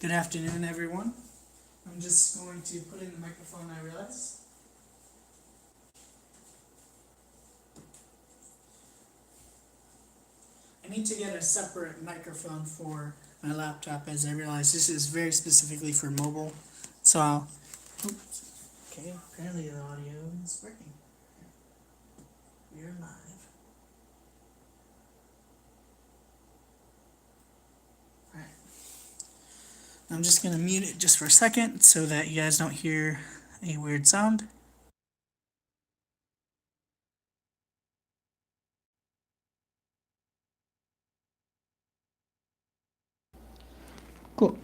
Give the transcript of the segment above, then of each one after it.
Good afternoon, everyone. I'm just going to put in the microphone, I realize. I need to get a separate microphone for my laptop as I realize this is very specifically for mobile. So I'll. Oops. Okay, apparently the audio is working. We're live. Alright. I'm just going to mute it just for a second so that you guys don't hear a weird sound. Cool.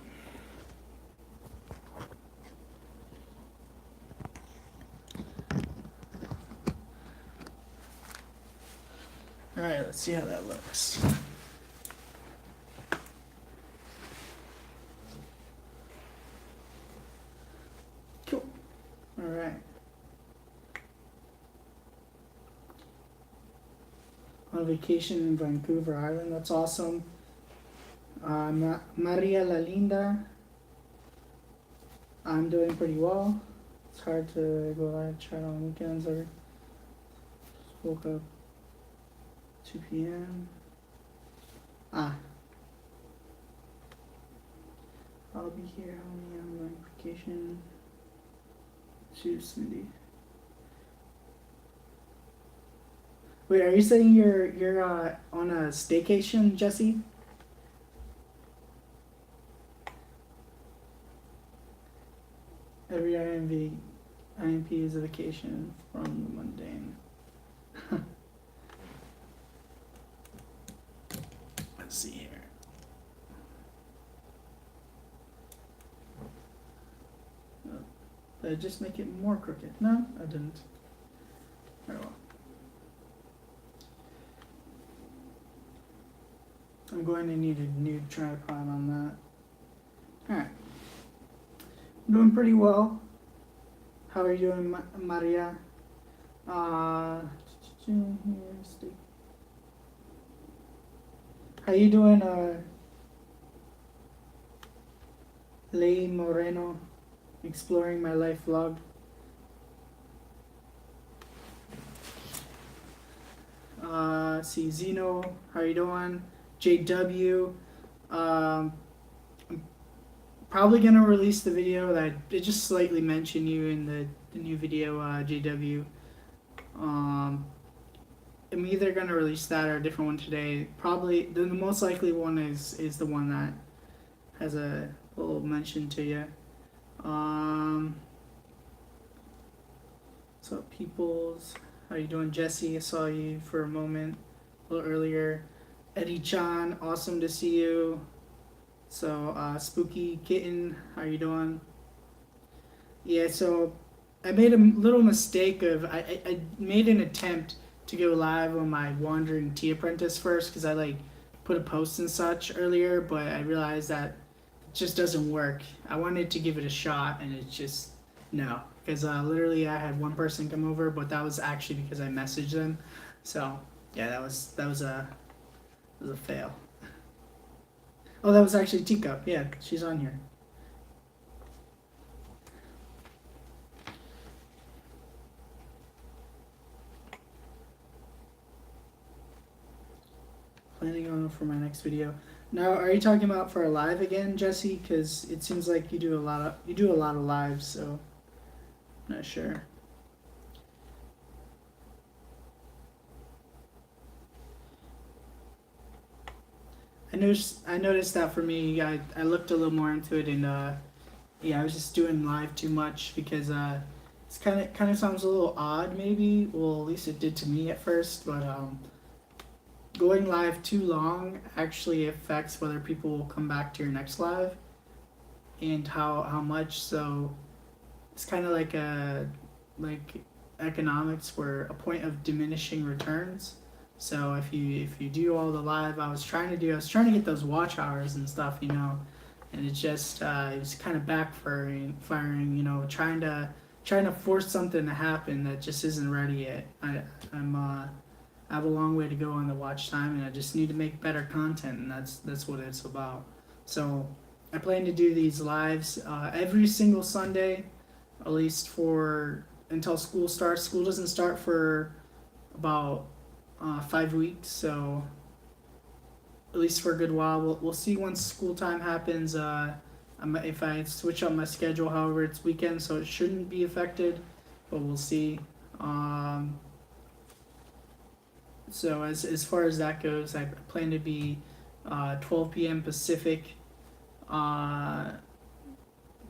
Alright, let's see how that looks. Cool. Alright. On vacation in Vancouver Island, that's awesome. Maria La Linda, I'm doing pretty well. It's hard to go live chat on weekends or woke up 2 p.m. I'll be here only on my vacation. Shoot, Smitty. Wait, are you saying you're on a staycation, Jesse? Every IMP is a vacation from the mundane. Let's see here. Did I just make it more crooked? No, I didn't. Very well. I'm going to need a new tripod on that. Alright. I'm doing pretty well. How are you doing, Maria? How you doing, Lei Moreno? Exploring my life vlog. See Zeno, how you doing? JW, I'm probably gonna release the video that I just slightly mentioned you in the new video, JW. I'm either gonna release that or a different one today. Probably the most likely one is the one that has a little mention to you. What's up, peoples? How you doing, Jesse? I saw you for a moment a little earlier. Eddie Chan, awesome to see you. So, Spooky Kitten, how you doing? Yeah, so I made a little mistake of I made an attempt to go live on my Wandering Tea Apprentice first because I put a post and such earlier, but I realized that it just doesn't work. I wanted to give it a shot and it's just no, because literally I had one person come over, but that was actually because I messaged them. So yeah, that was a fail. Oh, that was actually Teacup. Yeah, she's on here. Planning on for my next video. Now, are you talking about for a live again, Jesse? Because it seems like you do a lot of lives, so I'm not sure. I noticed that for me, I looked a little more into it, and yeah, I was just doing live too much because it's kind of sounds a little odd, maybe. Well, at least it did to me at first, but going live too long actually affects whether people will come back to your next live and how much. So it's kind of like economics, where a point of diminishing returns. So if you do all the live I was trying to get those watch hours and stuff, and it just it was kind of backfiring, trying to force something to happen that just isn't ready yet. I have a long way to go on the watch time, and I just need to make better content, and that's what it's about. So I plan to do these lives every single Sunday, at least for until school starts. School doesn't start for about 5 weeks, so at least for a good while. We'll see once school time happens. If I switch up my schedule, however, it's weekend, so it shouldn't be affected, but we'll see. Um, so as far as that goes, I plan to be 12 p.m. Pacific. Uh,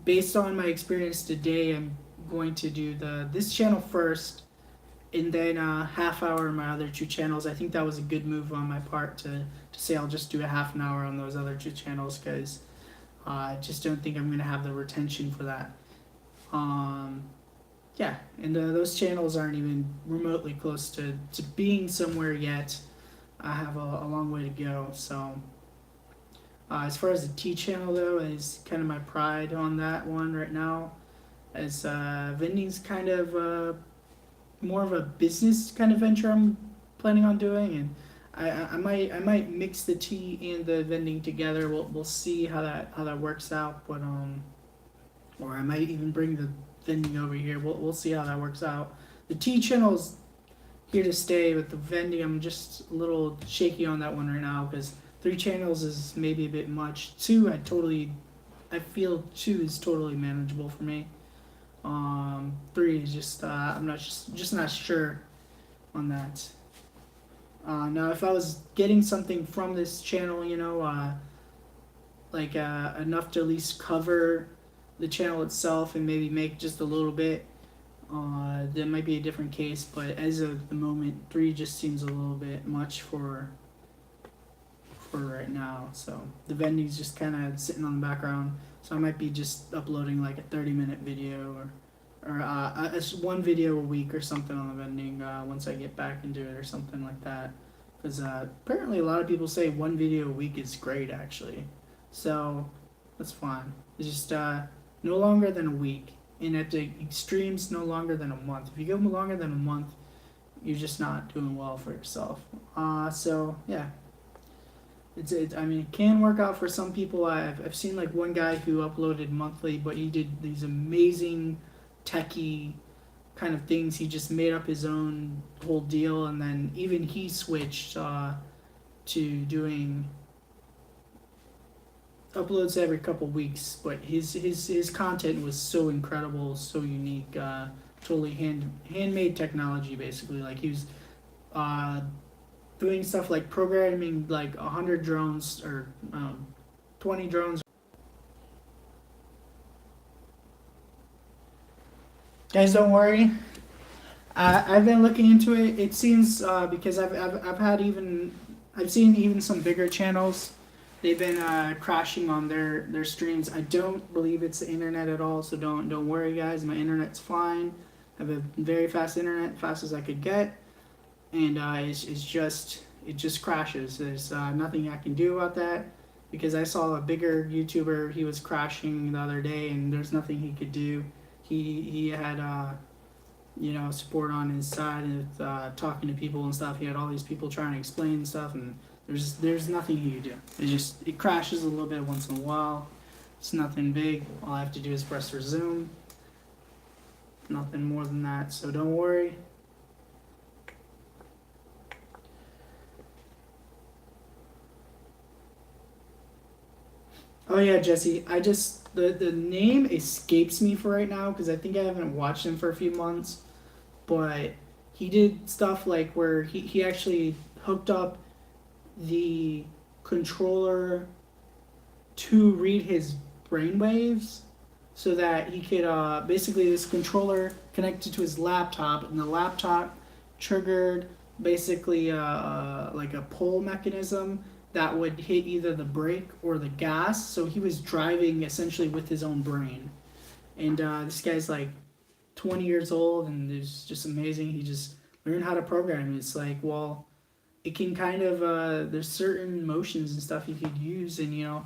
Based on my experience today, I'm going to do this channel first, and then a half hour on my other two channels. I think that was a good move on my part to say I'll just do a half an hour on those other two channels, because I just don't think I'm going to have the retention for that. Yeah, and those channels aren't even remotely close to being somewhere yet. I have a long way to go. So as far as the Tea channel, though, is kind of my pride on that one right now, as Vending's kind of more of a business kind of venture I'm planning on doing, and I might mix the tea and the vending together. We'll see how that works out, but or I might even bring the vending over here. We'll see how that works out. The tea channel's here to stay, but the vending, I'm just a little shaky on that one right now, because 3 channels is maybe a bit much. 2, I feel 2 is totally manageable for me. 3 is just I'm not just not sure on that. Now, if I was getting something from this channel, like enough to at least cover the channel itself and maybe make just a little bit, that might be a different case. But as of the moment, 3 just seems a little bit much for right now. So the vending's just kind of sitting on the background. So I might be just uploading like a 30-minute video or one video a week or something on the vending once I get back into it or something like that. Because apparently a lot of people say 1 video a week is great, actually. So that's fine. It's just no longer than a week. And at the extremes, no longer than a month. If you go longer than a month, you're just not doing well for yourself. So yeah. I mean, it can work out for some people. I've seen like one guy who uploaded monthly, but he did these amazing techie kind of things. He just made up his own whole deal, and then even he switched to doing uploads every couple weeks. But his content was so incredible, so unique, totally handmade technology, basically. Like he was doing stuff like programming like 100 drones or 20 drones. Guys, don't worry. I've been looking into it. It seems because I've seen even some bigger channels. They've been crashing on their streams. I don't believe it's the internet at all. So don't worry, guys. My internet's fine. I have a very fast internet, fast as I could get. And it just crashes. There's nothing I can do about that, because I saw a bigger YouTuber, he was crashing the other day, and there's nothing he could do. He had support on his side, and talking to people and stuff. He had all these people trying to explain stuff, and there's nothing he could do. It crashes a little bit once in a while. It's nothing big. All I have to do is press resume. Nothing more than that. So don't worry. Oh yeah, Jesse. The name escapes me for right now, because I think I haven't watched him for a few months. But he did stuff like where he actually hooked up the controller to read his brainwaves, so that he could basically, this controller connected to his laptop, and the laptop triggered basically like a pull mechanism that would hit either the brake or the gas. So he was driving essentially with his own brain. And this guy's like 20 years old, and it's just amazing. He just learned how to program. It's like, well, it can kind of there's certain motions and stuff you could use, and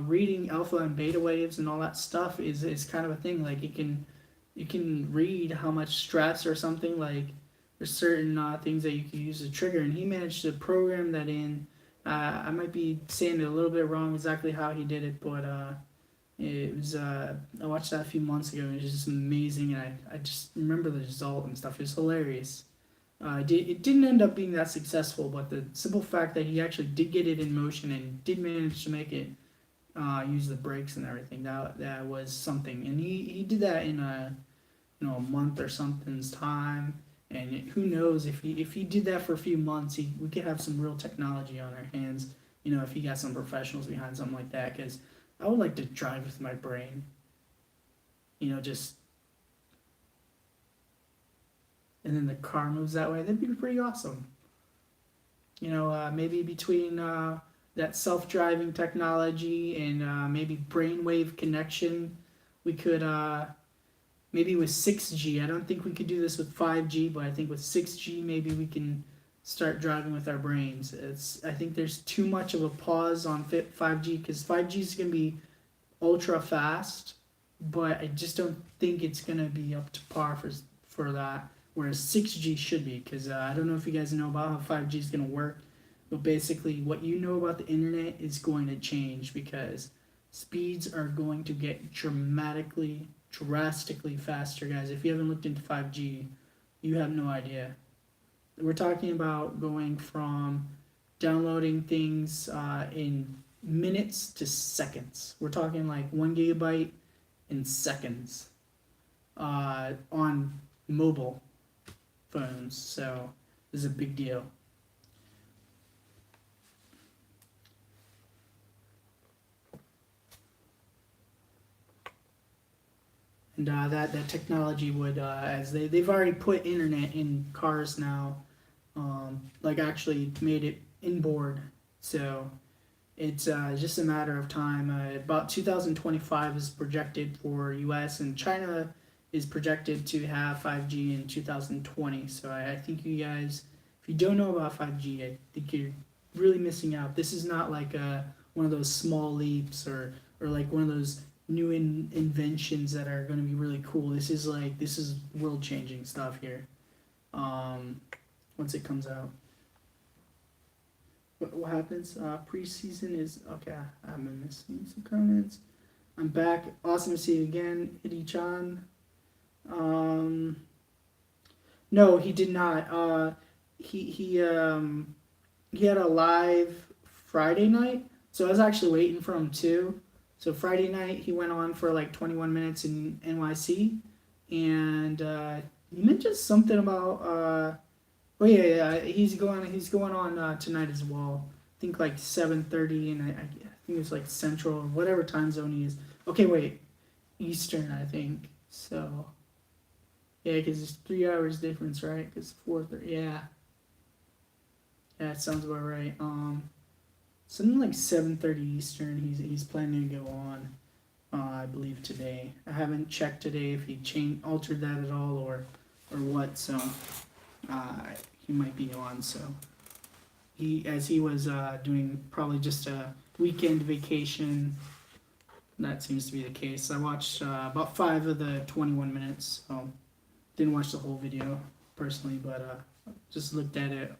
reading alpha and beta waves and all that stuff is kind of a thing. Like you can read how much stress or something, like there's certain things that you can use to trigger, and he managed to program that in I might be saying it a little bit wrong exactly how he did it, but it was I watched that a few months ago, and it was just amazing, and I just remember the result and stuff. It was hilarious. It didn't end up being that successful, but the simple fact that he actually did get it in motion and did manage to make it use the brakes and everything, that was something. And he did that in a month or something's time. And who knows, if he did that for a few months, we could have some real technology on our hands. If he got some professionals behind something like that, because I would like to drive with my brain. Just and then the car moves that way. That'd be pretty awesome. Maybe between that self-driving technology and maybe brainwave connection, we could maybe with 6G. I don't think we could do this with 5G, but I think with 6G maybe we can start driving with our brains. I think there's too much of a pause on 5G, because 5G is going to be ultra fast, but I just don't think it's going to be up to par for that, whereas 6G should be, because I don't know if you guys know about how 5G is going to work, but basically what you know about the internet is going to change, because speeds are going to get drastically faster, guys. If you haven't looked into 5G, you have no idea. We're talking about going from downloading things in minutes to seconds. We're talking like 1 gigabyte in seconds on mobile phones. So this is a big deal. And that technology would, as they've already put internet in cars now, like actually made it inboard. So it's just a matter of time. About 2025 is projected for US, and China is projected to have 5G in 2020. So I think you guys, if you don't know about 5G, I think you're really missing out. This is not like one of those small leaps or like one of those new inventions that are going to be really cool. This is world changing stuff here. Once it comes out. What happens? Preseason is okay. I've been missing some comments. I'm back. Awesome to see you again, Hidi-chan. No, he did not. He had a live Friday night, so I was actually waiting for him too. So Friday night he went on for like 21 minutes in NYC, and he mentioned something about he's going on tonight as well. I think like 7:30, and I think it's like Central or whatever time zone he is. Okay, wait, Eastern I think. So yeah, because it's 3 hours difference, right? Because 4:30. Yeah, it sounds about right. Something like 7:30 Eastern. He's planning to go on. I believe today. I haven't checked today if he altered that at all or what. So he might be on. So he was doing probably just a weekend vacation. That seems to be the case. I watched about 5 of the 21 minutes. So didn't watch the whole video personally, but just looked at it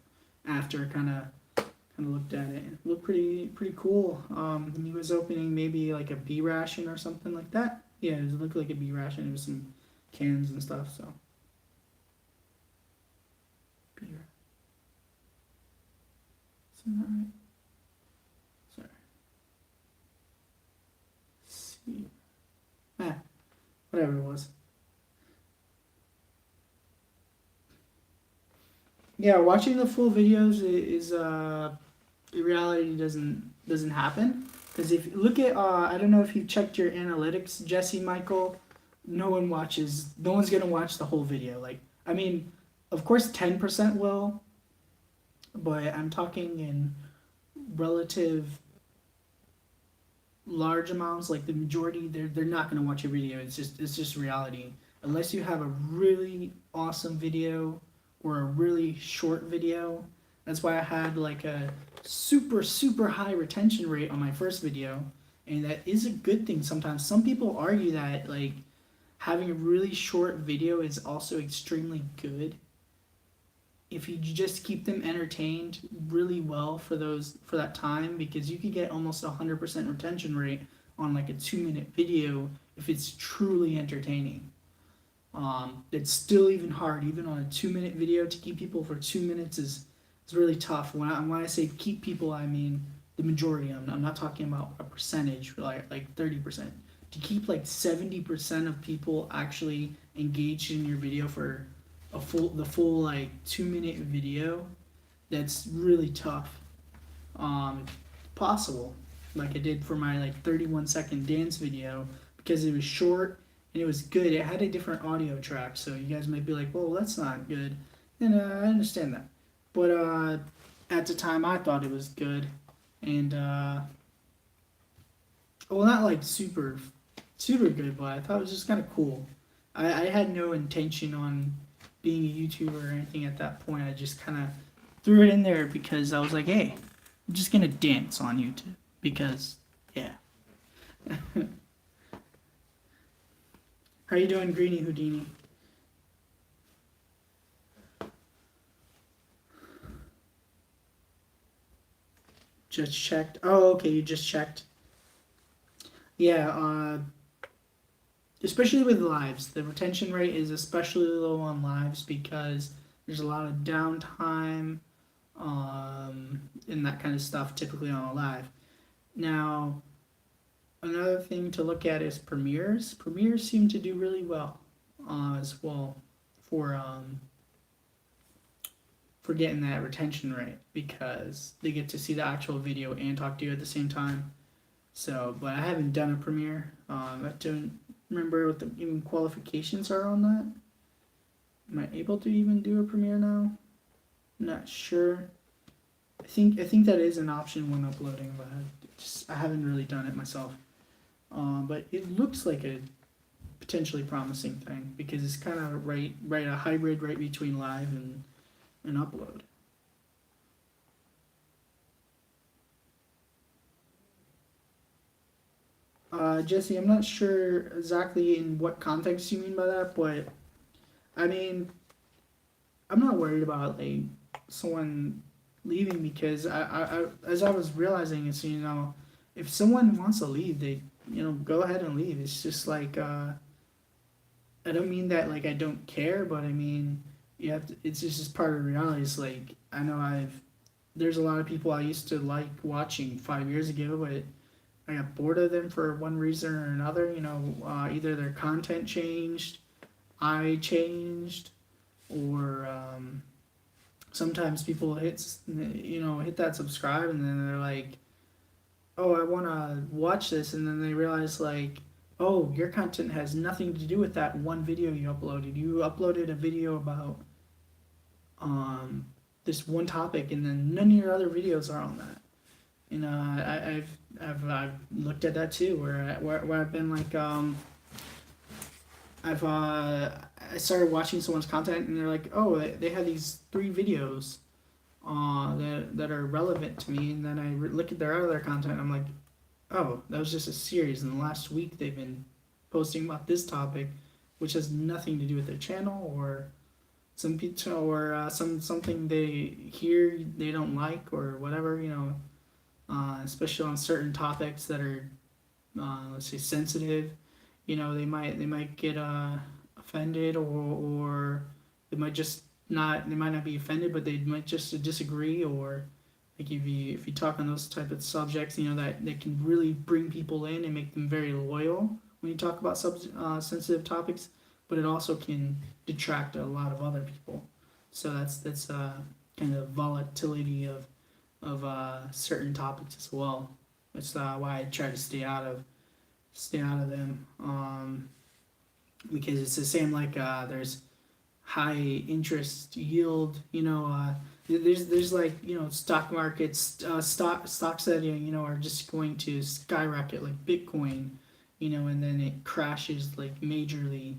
after kind of looked at it. It looked pretty cool. He was opening maybe like a bee ration or something like that. Yeah, it looked like a bee ration. It was some cans and stuff. So beer. Isn't that right? Sorry. Let's see. Whatever it was. Yeah, watching the full videos is in reality doesn't happen, because if you look at I don't know if you've checked your analytics, Jesse Michael, no one's gonna watch the whole video. Like, I mean, of course 10% will, but I'm talking in relative large amounts. Like the majority, they're not gonna watch your video. It's just reality. Unless you have a really awesome video or a really short video. That's why I had like a super high retention rate on my first video, and that is a good thing sometimes. Some people argue that like having a really short video is also extremely good, if you just keep them entertained really well for that time, because you could get almost 100% retention rate on like a 2 minute video if it's truly entertaining. It's still even hard, even on a 2 minute video, to keep people for 2 minutes is really tough. When I say keep people, I mean the majority. I'm not talking about a percentage, like 30%. To keep like 70% of people actually engaged in your video for the full like 2 minute video, that's really tough. Um, Possible, like I did for my like 31-second dance video, because it was short and it was good. It had a different audio track, so you guys might be like, "Well, that's not good," and I understand that. But at the time, I thought it was good, and well, not like super good, but I thought it was just kind of cool. I had no intention on being a YouTuber or anything at that point. I just kind of threw it in there because I was like, hey, I'm just gonna dance on YouTube because, yeah. How you doing, Greeny Houdini? Just checked. Oh, okay, you just checked. Yeah, especially with lives, the retention rate is especially low on lives because there's a lot of downtime, and that kind of stuff typically on a live. Now, another thing to look at is premieres. Premieres seem to do really well, as well, for for getting that retention rate, because they get to see the actual video and talk to you at the same time. So, but I haven't done a premiere. I don't remember what the even qualifications are on that. Am I able to even do a premiere now? I'm not sure. I think that is an option when uploading, but I haven't really done it myself. But it looks like a potentially promising thing, because it's kind of right a hybrid right between live and upload. Jesse, I'm not sure exactly in what context you mean by that, but I mean, I'm not worried about like someone leaving, because as I was realizing, it's, if someone wants to leave, they, go ahead and leave. It's just like, I don't mean that like I don't care, but I mean, you have to, it's just part of reality. It's like, I know there's a lot of people I used to like watching 5 years ago, but I got bored of them for one reason or another. Either their content changed, I changed, or sometimes people hit that subscribe, and then they're like, oh, I want to watch this, and then they realize like, oh, your content has nothing to do with that one video you uploaded. You uploaded a video about this one topic, and then none of your other videos are on that. I've looked at that too, where I've been like, I started watching someone's content, and they're like, oh, they have these 3 videos that are relevant to me, and then I look at their other content, and I'm like, oh, that was just a series, and the last week they've been posting about this topic, which has nothing to do with their channel, or something they hear they don't like, or whatever, especially on certain topics that are, let's say, sensitive. They might get offended, or they might not be offended, but they might just disagree, or like if you talk on those type of subjects, that can really bring people in and make them very loyal when you talk about sensitive topics, but it also can detract a lot of other people. So that's kind of volatility of certain topics as well. That's why I try to stay out of them, because it's the same, like there's high interest yield, there's like, stock markets, stocks that are just going to skyrocket, like Bitcoin, and then it crashes like majorly.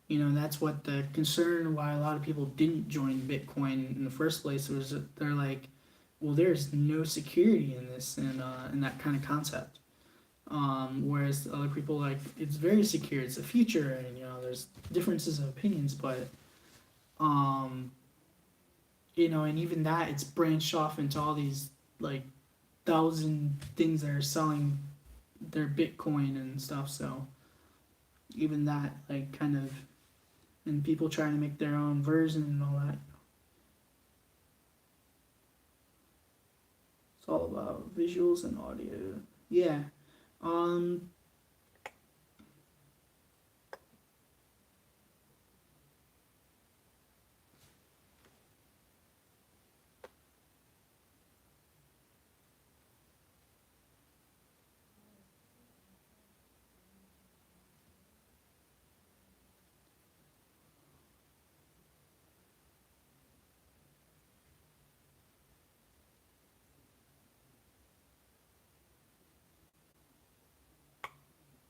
That's what the concern why a lot of people didn't join Bitcoin in the first place, was that they're like, well, there's no security in this, and that kind of concept. Whereas other people, like, it's very secure, it's the future, and there's differences of opinions, but and even that, it's branched off into all these like thousand things that are selling their Bitcoin and stuff. So even that, like, kind of, and people trying to make their own version and all that. It's all about visuals and audio. Yeah. Um.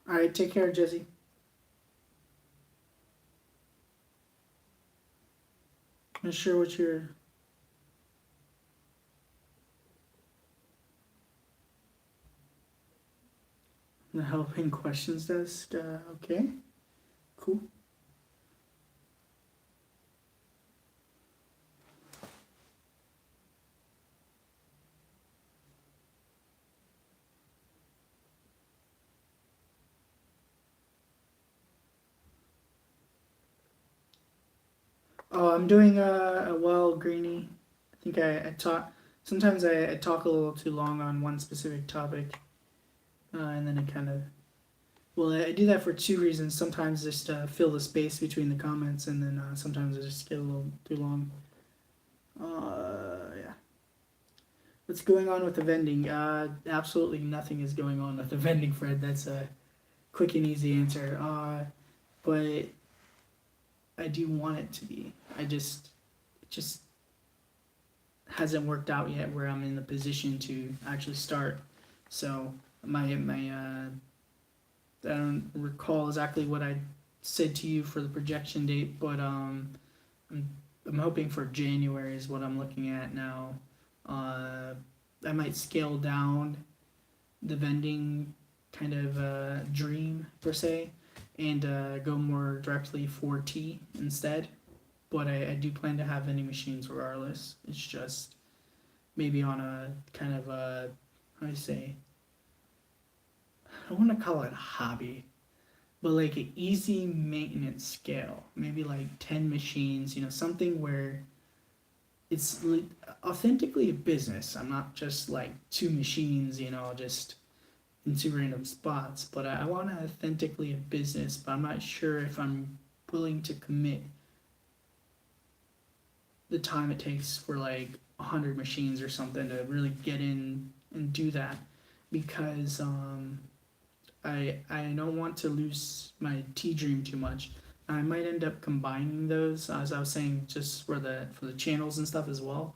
All right. Take care, Jesse. I'm not sure what you're. The helping questions desk. Okay. Cool. Oh, I'm doing well, Greeny. I think I talk. Sometimes I talk a little too long on one specific topic, and then I kind of. Well, I do that for two reasons. Sometimes just to fill the space between the comments, and then sometimes I just get a little too long. Yeah. What's going on with the vending? Absolutely nothing is going on with the vending, Fred. That's a quick and easy answer. But I do want it to be. It just hasn't worked out yet where I'm in the position to actually start. So my I don't recall exactly what I said to you for the projection date, but I'm I'm hoping for January is what I'm looking at now. Uh, I might scale down the vending kind of dream per se, and go more directly for tea instead. But I do plan to have vending machines regardless. It's just maybe on a kind of a, how do you say, I don't want to call it a hobby, but like an easy maintenance scale. Maybe like 10 machines, something where it's authentically a business. I'm not just like two machines, just in two random spots, but I want to authentically a business, but I'm not sure if I'm willing to commit the time it takes for like 100 machines or something to really get in and do that, because I don't want to lose my tea dream too much. I might end up combining those, as I was saying, just for the channels and stuff as well.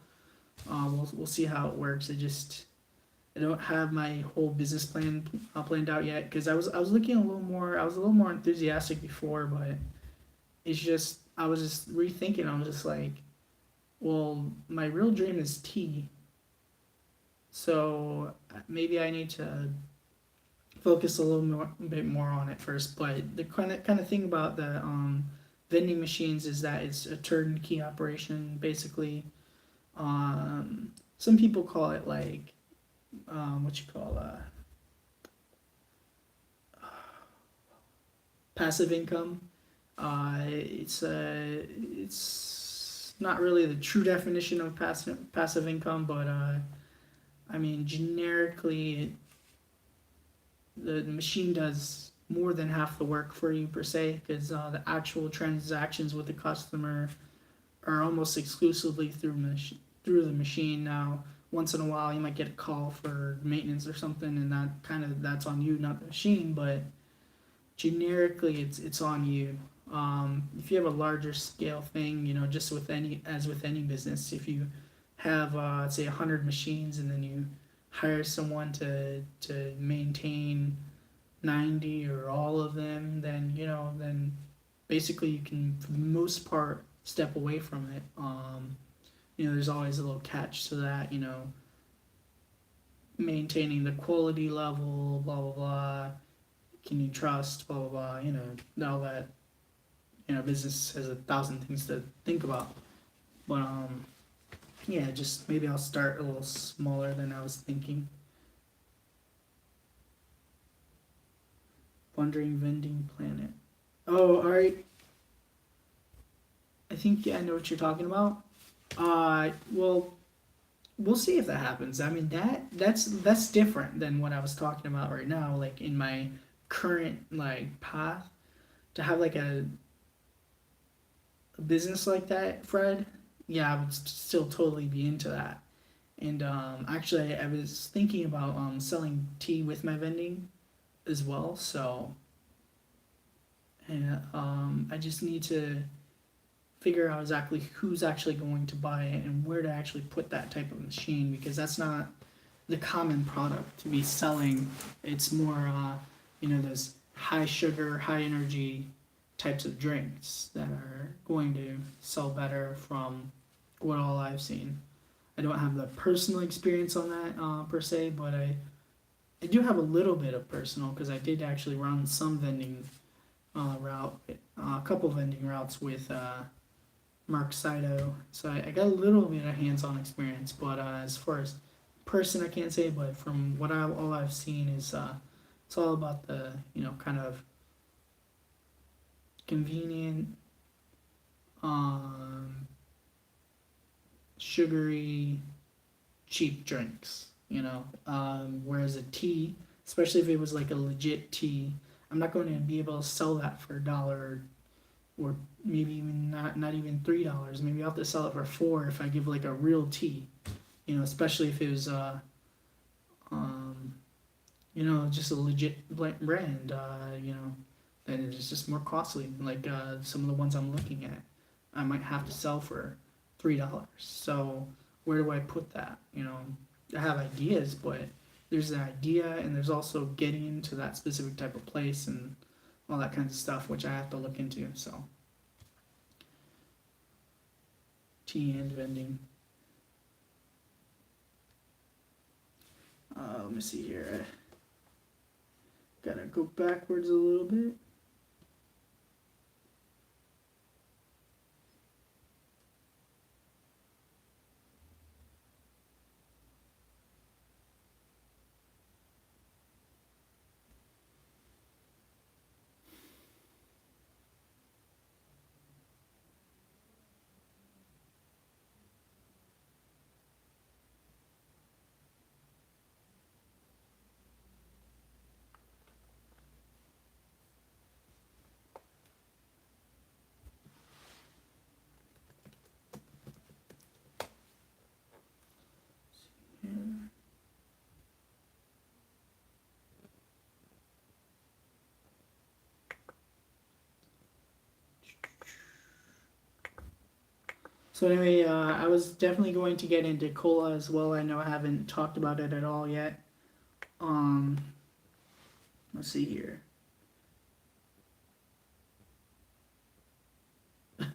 We'll see how it works. I don't have my whole business plan planned out yet, because I was looking a little more. I was a little more enthusiastic before, but it's just I was just rethinking. I was just like, well, my real dream is tea, so maybe I need to focus a little more, a bit more on it first. But the kind of thing about the vending machines is that it's a turnkey operation, basically. Some people call it like what you call passive income. It's not really the true definition of passive income, but I mean generically, the machine does more than half the work for you per se, because the actual transactions with the customer are almost exclusively through the machine. Now, once in a while, you might get a call for maintenance or something, and that's on you, not the machine. But generically, it's on you. If you have a larger scale thing, just with any business, if you have let's say 100 machines, and then you hire someone to maintain 90 or all of them, then then basically you can, for the most part, step away from it. There's always a little catch to that. Maintaining the quality level, blah blah blah. Can you trust, blah blah blah. All that. Business has 1,000 things to think about. But Yeah, just maybe I'll start a little smaller than I was thinking. Wandering Vending Planet. Oh, alright. I think yeah, I know what you're talking about. Well, we'll see if that happens. I mean that's different than what I was talking about right now. Like in my current like path to have like a business like that, Fred. Yeah, I would still totally be into that. And actually, I was thinking about selling tea with my vending as well. So, and I just need to figure out exactly who's actually going to buy it and where to actually put that type of machine because that's not the common product to be selling. It's more, those high sugar, high energy types of drinks that are going to sell better from what all I've seen. I don't have the personal experience on that per se, but I do have a little bit of personal because I did actually run some vending a couple vending routes with Mark Saito, so I got a little bit of hands-on experience. But as far as person, I can't say. But from what all I've seen is it's all about the kind of convenient, um, sugary, cheap drinks. Whereas a tea, especially if it was like a legit tea, I'm not going to be able to sell that for $1 or maybe even not even $3. Maybe I'll have to sell it for 4 if I give like a real tea. Especially if it was um, just a legit brand. Then it's just more costly. Like some of the ones I'm looking at, I might have to sell for $3. So where do I put that? I have ideas, but there's an idea, and there's also getting into that specific type of place and all that kinds of stuff, which I have to look into. So tea and vending. Let me see here. I gotta go backwards a little bit. So anyway, I was definitely going to get into cola as well. I know I haven't talked about it at all yet. Um, let's see here. We're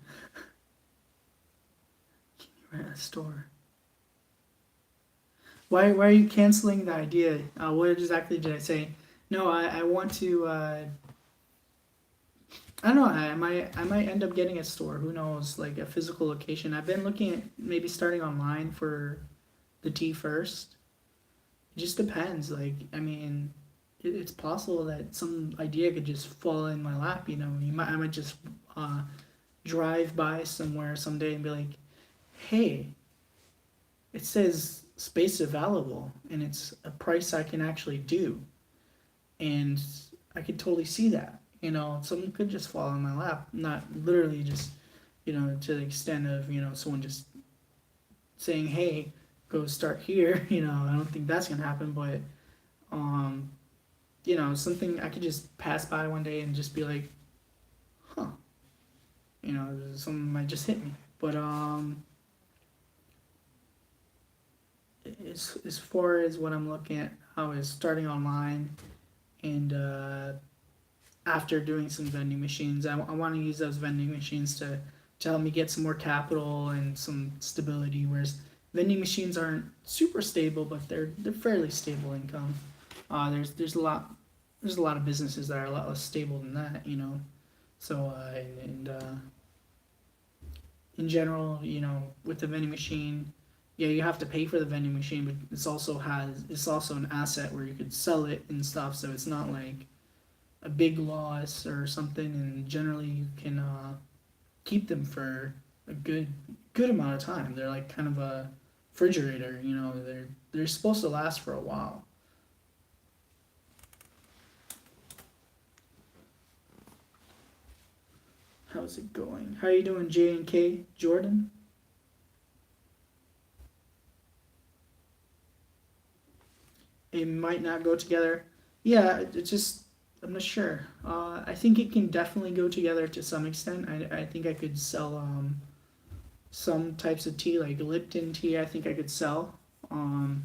at a store. Why are you canceling the idea? What exactly did I say? No, I want to. I don't know. I might end up getting a store. Who knows? Like a physical location. I've been looking at maybe starting online for the tea first. It just depends. Like I mean, it's possible that some idea could just fall in my lap. I might just uh, drive by somewhere someday and be like, hey, it says space available and it's a price I can actually do. And I could totally see that. Something could just fall in my lap. Not literally just, to the extent of, someone just saying, hey, go start here. I don't think that's going to happen. But, um, something I could just pass by one day and just be like, huh. Something might just hit me. But, as far as what I'm looking at, I was starting online, and after doing some vending machines, I want to use those vending machines to help me get some more capital and some stability. Whereas vending machines aren't super stable, but they're fairly stable income. There's a lot of businesses that are a lot less stable than that. So and in general, with the vending machine, yeah, you have to pay for the vending machine, but it's also an asset where you could sell it and stuff. So it's not like a big loss or something. And generally, you can keep them for a good amount of time. They're like kind of a refrigerator. They're supposed to last for a while. How's it going? How you doing, J and K Jordan? It might not go together. Yeah, it's just I'm not sure. I think it can definitely go together to some extent. I think I could sell some types of tea like Lipton tea. I think I could sell. Um,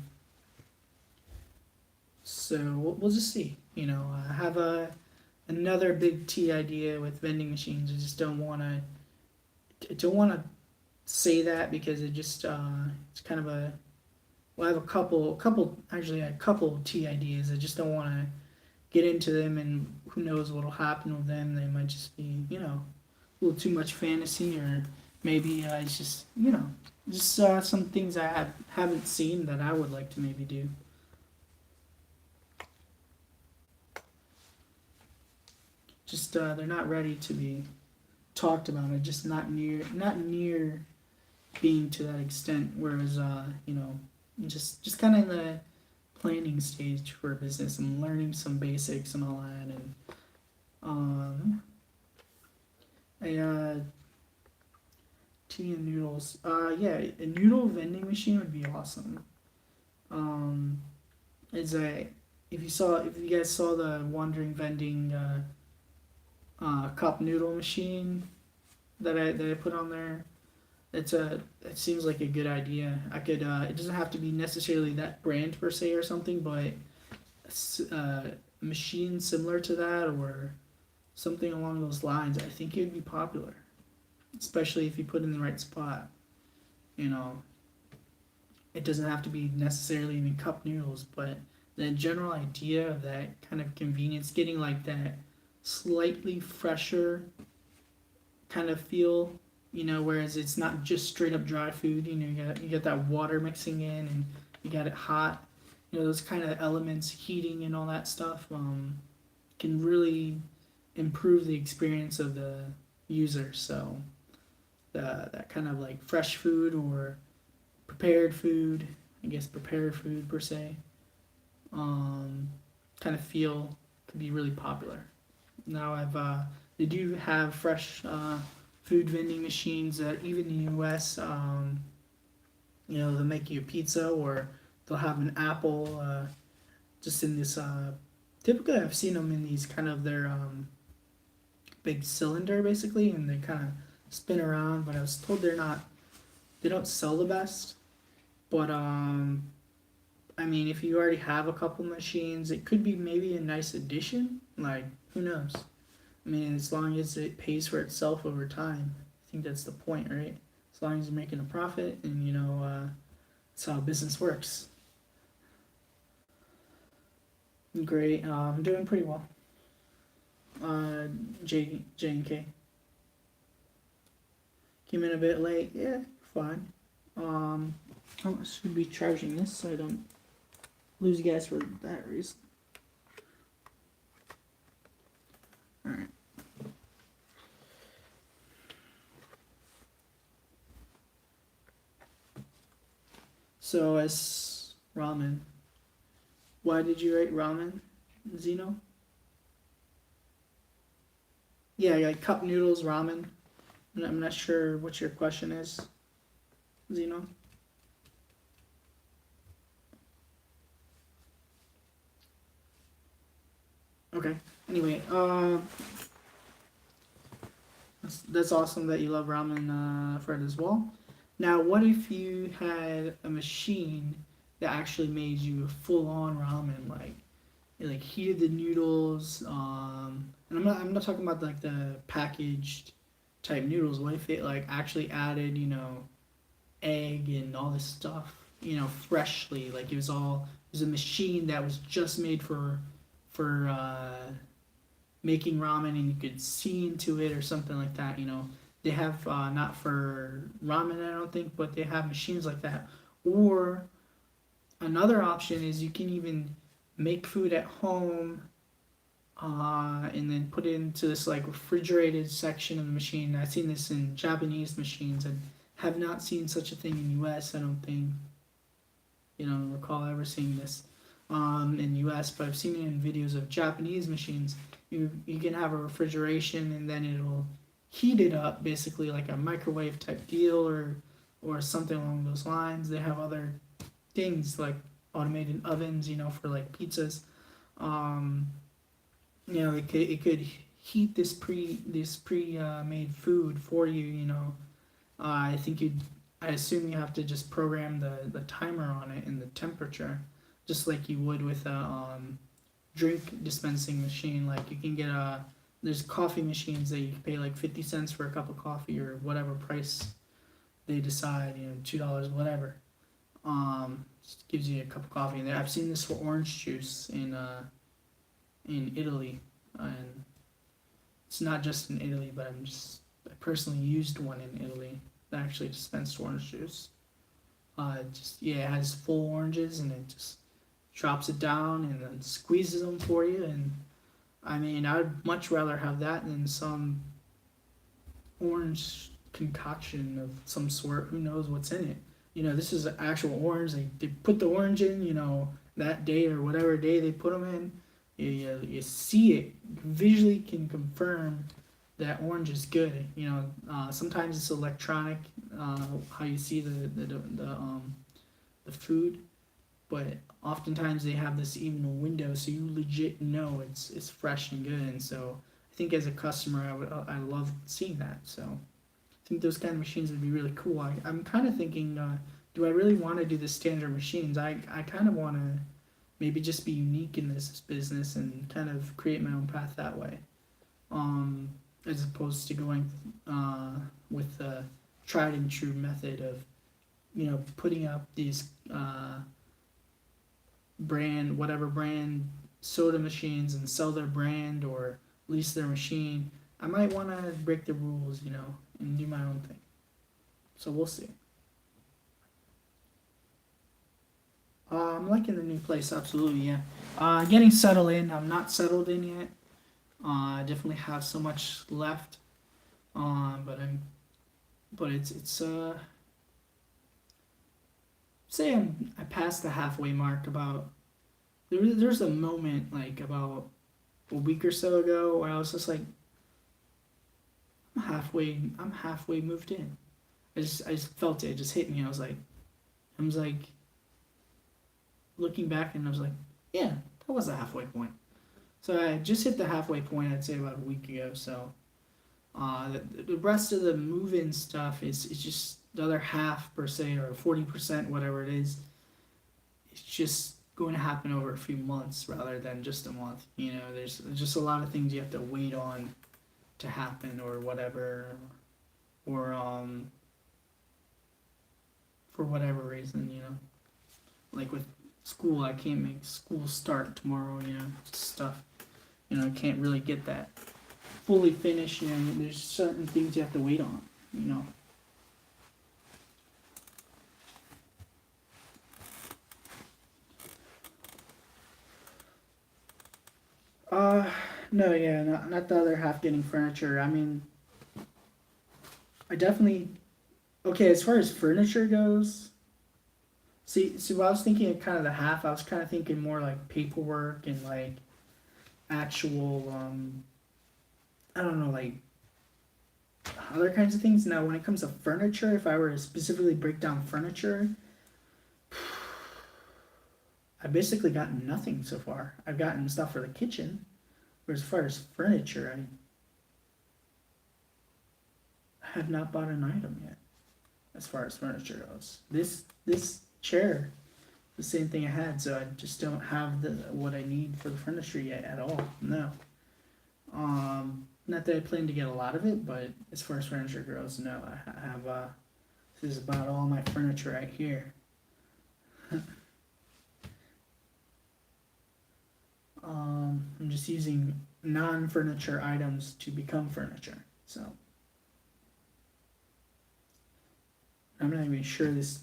so we'll just see. I have another big tea idea with vending machines. I just don't want to say that because it just it's kind of a well, I have a couple tea ideas. I just don't want to get into them, and who knows what'll happen with them. They might just be, a little too much fantasy, or maybe it's just some things haven't seen that I would like to maybe do. Just they're not ready to be talked about. They're just not near being to that extent. Whereas just kind of in the planning stage for a business and learning some basics and all that. And a tea and noodles. Yeah, a noodle vending machine would be awesome. Um, it's a if you guys saw the Wandering Vending cup noodle machine that I put on there. It seems like a good idea. I could it doesn't have to be necessarily that brand per se or something, but a machine similar to that or something along those lines. I think it would be popular, especially if you put it in the right spot. You know, it doesn't have to be necessarily even cup noodles, but the general idea of that kind of convenience, getting like that slightly fresher kind of feel, whereas it's not just straight up dry food. You get that water mixing in, and you got it hot. Those kind of elements, heating and all that stuff, can really improve the experience of the user. So that kind of like fresh food or prepared food, I guess prepared food per se, kind of feel could be really popular. Now they do have fresh food vending machines that even in the U.S. They'll make you a pizza or they'll have an apple just in this. Typically, I've seen them in these kind of their big cylinder basically, and they kind of spin around. But I was told they don't sell the best. But I mean, if you already have a couple machines, it could be maybe a nice addition. Like, who knows? I mean, as long as it pays for itself over time, I think that's the point, right? As long as you're making a profit, and that's how business works. Great, I'm doing pretty well. Uh, J and K came in a bit late. Yeah, fine. I should be charging this so I don't lose gas for that reason. All right. So as ramen, why did you write ramen, Zeno? Yeah, like cup noodles, ramen. I'm not sure what your question is, Zeno. Okay. Anyway, that's awesome that you love ramen, Fred, as well. Now, what if you had a machine that actually made you a full-on ramen, like it like heated the noodles, and I'm not talking about like the packaged type noodles. What if it like actually added, egg and all this stuff, freshly, like it was a machine that was just made for making ramen, and you could see into it or something like that. They have not for ramen, I don't think, but they have machines like that. Or another option is you can even make food at home, and then put it into this like refrigerated section of the machine. I've seen this in Japanese machines and have not seen such a thing in U.S. I don't think, recall ever seeing this in U.S. But I've seen it in videos of Japanese machines. You can have a refrigeration and then it'll heat it up basically like a microwave type deal or something along those lines. They have other things like automated ovens, for like pizzas. Um, it could heat this pre made food for you. I think I assume you have to just program the timer on it and the temperature, just like you would with a drink dispensing machine. Like you can get there's coffee machines that you can pay like 50 cents for a cup of coffee or whatever price they decide. $2, whatever. Just gives you a cup of coffee. And I've seen this for orange juice in Italy, and it's not just in Italy, but I personally used one in Italy that actually dispensed orange juice. It has full oranges and it just chops it down and then squeezes them for you. And I mean, I'd much rather have that than some orange concoction of some sort. Who knows what's in it? This is actual orange. They put the orange in, that day or whatever day they put them in. You see it, visually can confirm that orange is good. Sometimes it's electronic, how you see the food, but oftentimes they have this even a window, so you legit know it's fresh and good. And so I think as a customer, I love seeing that. So I think those kind of machines would be really cool. I'm kind of thinking, do I really want to do the standard machines? I kind of want to maybe just be unique in this business and kind of create my own path that way, as opposed to going with the tried and true method of putting up these whatever brand soda machines and sell their brand or lease their machine. I might want to break the rules, and do my own thing. So we'll see. I'm liking the new place, absolutely, yeah. Getting settled in. I'm not settled in yet. I definitely have so much left. But it's say I passed the halfway mark about. There's a moment like about a week or so ago where I was just like, I'm halfway moved in. I just felt it. It just hit me. I was like, looking back, and I was like, yeah, that was the halfway point. So I just hit the halfway point, I'd say about a week ago. So the rest of the move-in stuff is just the other half per se, or 40%, whatever it is. It's just going to happen over a few months rather than just a month. There's just a lot of things you have to wait on to happen or whatever, or for whatever reason, like with school, I can't make school start tomorrow, stuff. I can't really get that fully finished, there's certain things you have to wait on, No, yeah, not the other half getting furniture. I mean, I definitely, okay, as far as furniture goes, see, while I was thinking of kind of the half, I was kind of thinking more like paperwork and like actual, I don't know, like other kinds of things. Now, when it comes to furniture, if I were to specifically break down furniture, I basically gotten nothing so far. I've gotten stuff for the kitchen, but as far as furniture, I have not bought an item yet. As far as furniture goes, this chair, the same thing I had, so I just don't have what I need for the furniture yet at all. No. Not that I plan to get a lot of it, but as far as furniture goes, no. I have this is about all my furniture right here. I'm just using non-furniture items to become furniture. So I'm not even sure this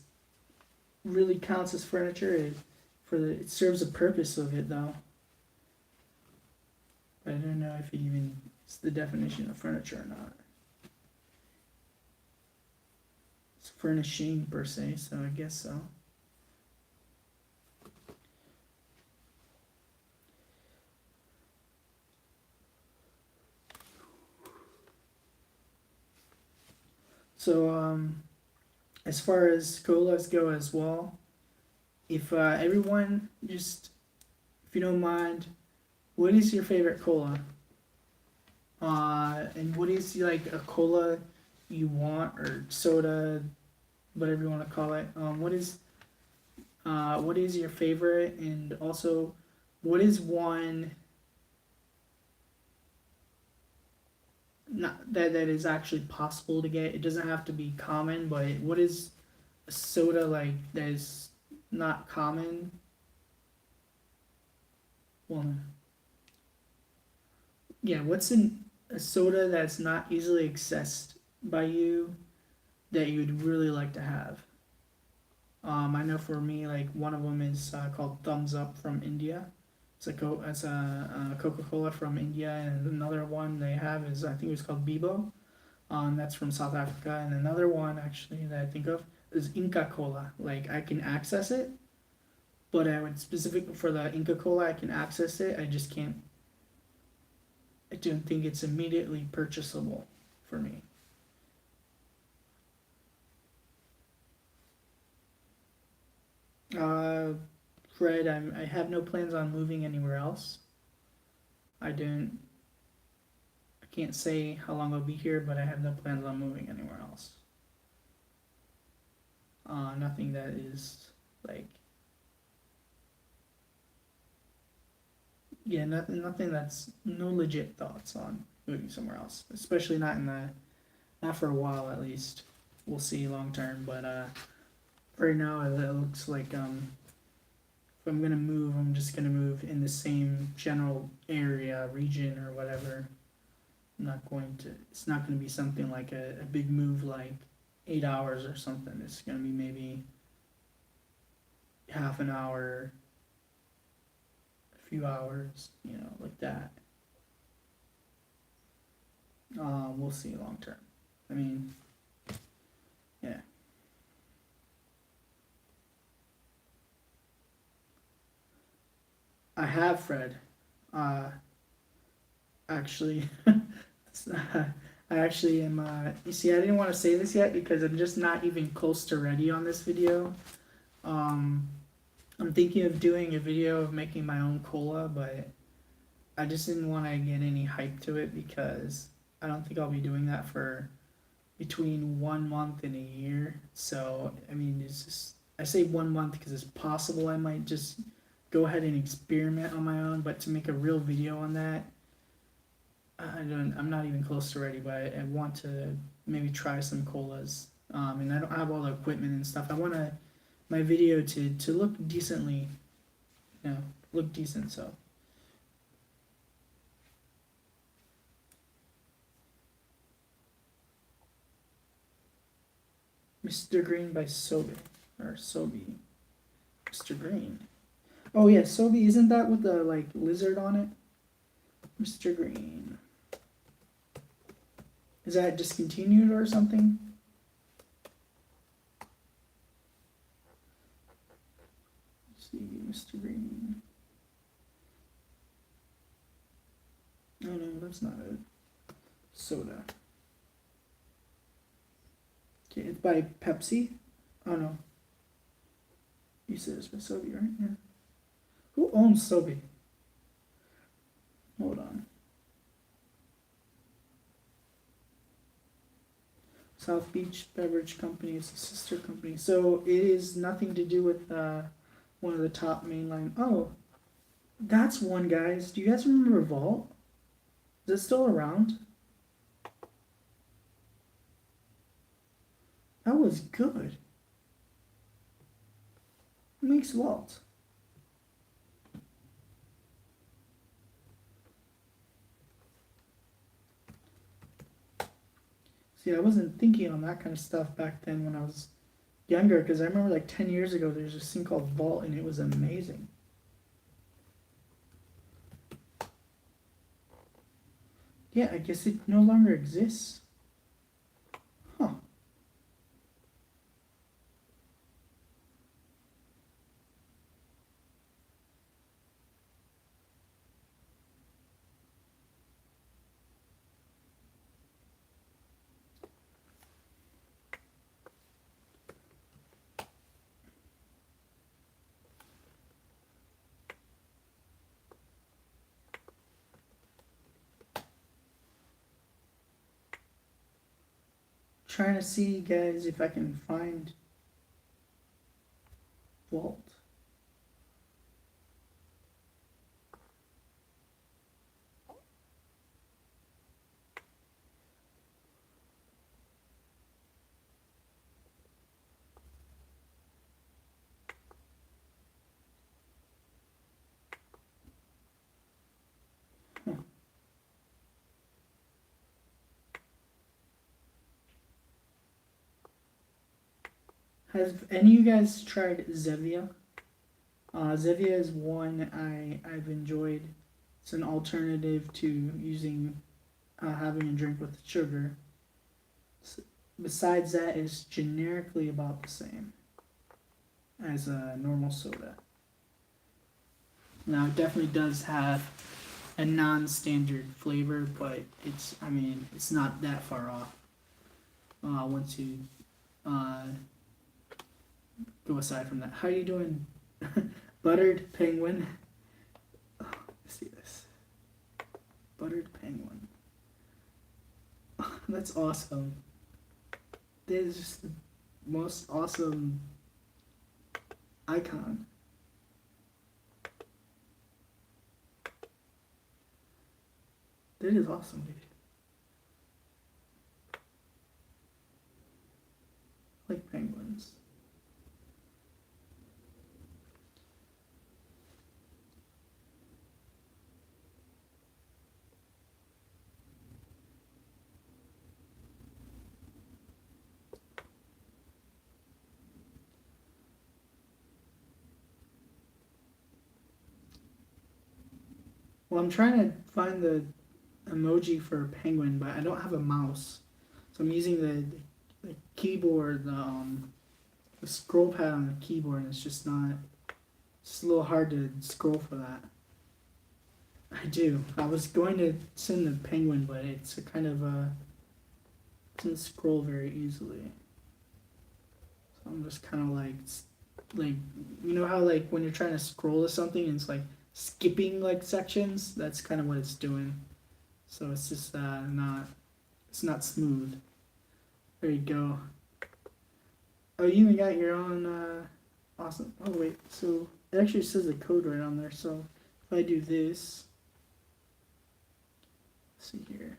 really counts as furniture. It serves a purpose of it though. I don't know if it even is the definition of furniture or not. It's furnishing per se, so I guess so. So as far as colas go as well, if everyone just, if you don't mind, what is your favorite cola? And what is like a cola you want or soda, whatever you want to call it? What is your favorite, and also what is one not that is actually possible to get? It doesn't have to be common, but what is a soda like that is not common? Well, yeah, what's a soda that's not easily accessed by you that you'd really like to have? I know for me, like one of them is called Thumbs Up from India. It's a Coca-Cola from India, and another one they have is, I think it's called Bibo. That's from South Africa, and another one actually that I think of is Inca Cola. Like I can access it, but I would specifically for the Inca Cola, I can access it. I just can't. I don't think it's immediately purchasable for me. Uh, Fred, I have no plans on moving anywhere else. I don't. I can't say how long I'll be here, but I have no plans on moving anywhere else. Nothing that is like, yeah, nothing that's no legit thoughts on moving somewhere else, especially not for a while at least. We'll see long term, but right now it looks like if I'm gonna move, I'm just gonna move in the same general area, region, or whatever. I'm not going to. It's not gonna be something like a big move like 8 hours or something. It's gonna be maybe half an hour, a few hours, like that. We'll see long term. I mean, yeah. I have Fred. Uh, actually, I actually am. You see, I didn't want to say this yet because I'm just not even close to ready on this video. Um, I'm thinking of doing a video of making my own cola, but I just didn't want to get any hype to it because I don't think I'll be doing that for between 1 month and a year. So, I mean, it's just, I say 1 month because it's possible I might just go ahead and experiment on my own, but to make a real video on that, I'm not even close to ready, but I want to maybe try some colas. And I don't have all the equipment and stuff. I want my video to look decently, look decent. So Mr. Green by Sobe or Sobe. Mr. Green. Oh yeah, Sobe, isn't that with the like lizard on it? Mr. Green. Is that discontinued or something? Let's see, Mr. Green. Oh no, that's not a soda. Okay, it's by Pepsi. Oh no. You said it's by Sobe, right? Yeah. Who owns Sobe? Hold on. South Beach Beverage Company is a sister company. So it is nothing to do with one of the top mainline. Oh, that's one, guys. Do you guys remember Vault? Is it still around? That was good. Who makes Vault? See, I wasn't thinking on that kind of stuff back then when I was younger because I remember like 10 years ago there's this thing called Vault and it was amazing. Yeah, I guess it no longer exists. Huh. Trying to see, guys, if I can find Vault. Huh. Have any of you guys tried Zevia? Zevia is one I've enjoyed. It's an alternative to using having a drink with sugar. S Besides that, it's generically about the same as a normal soda. Now, it definitely does have a non-standard flavor, but it's I mean it's not that far off. Once you uh, go aside from that, how you doing, buttered penguin? Oh, let's see this buttered penguin. That's awesome. That is just the most awesome icon. That is awesome, dude. Like penguins. Well, I'm trying to find the emoji for a penguin, but I don't have a mouse. So I'm using the keyboard, the scroll pad on the keyboard, and it's just not, it's a little hard to scroll for that. I do. I was going to send the penguin, but it's a kind of doesn't scroll very easily. So I'm just kind of like, you know how like when you're trying to scroll to something and it's like skipping like sections? That's kind of what it's doing. So it's just it's not smooth. There you go. Oh, you even got your own, awesome. Oh wait, so it actually says the code right on there. So if I do this, let's see here,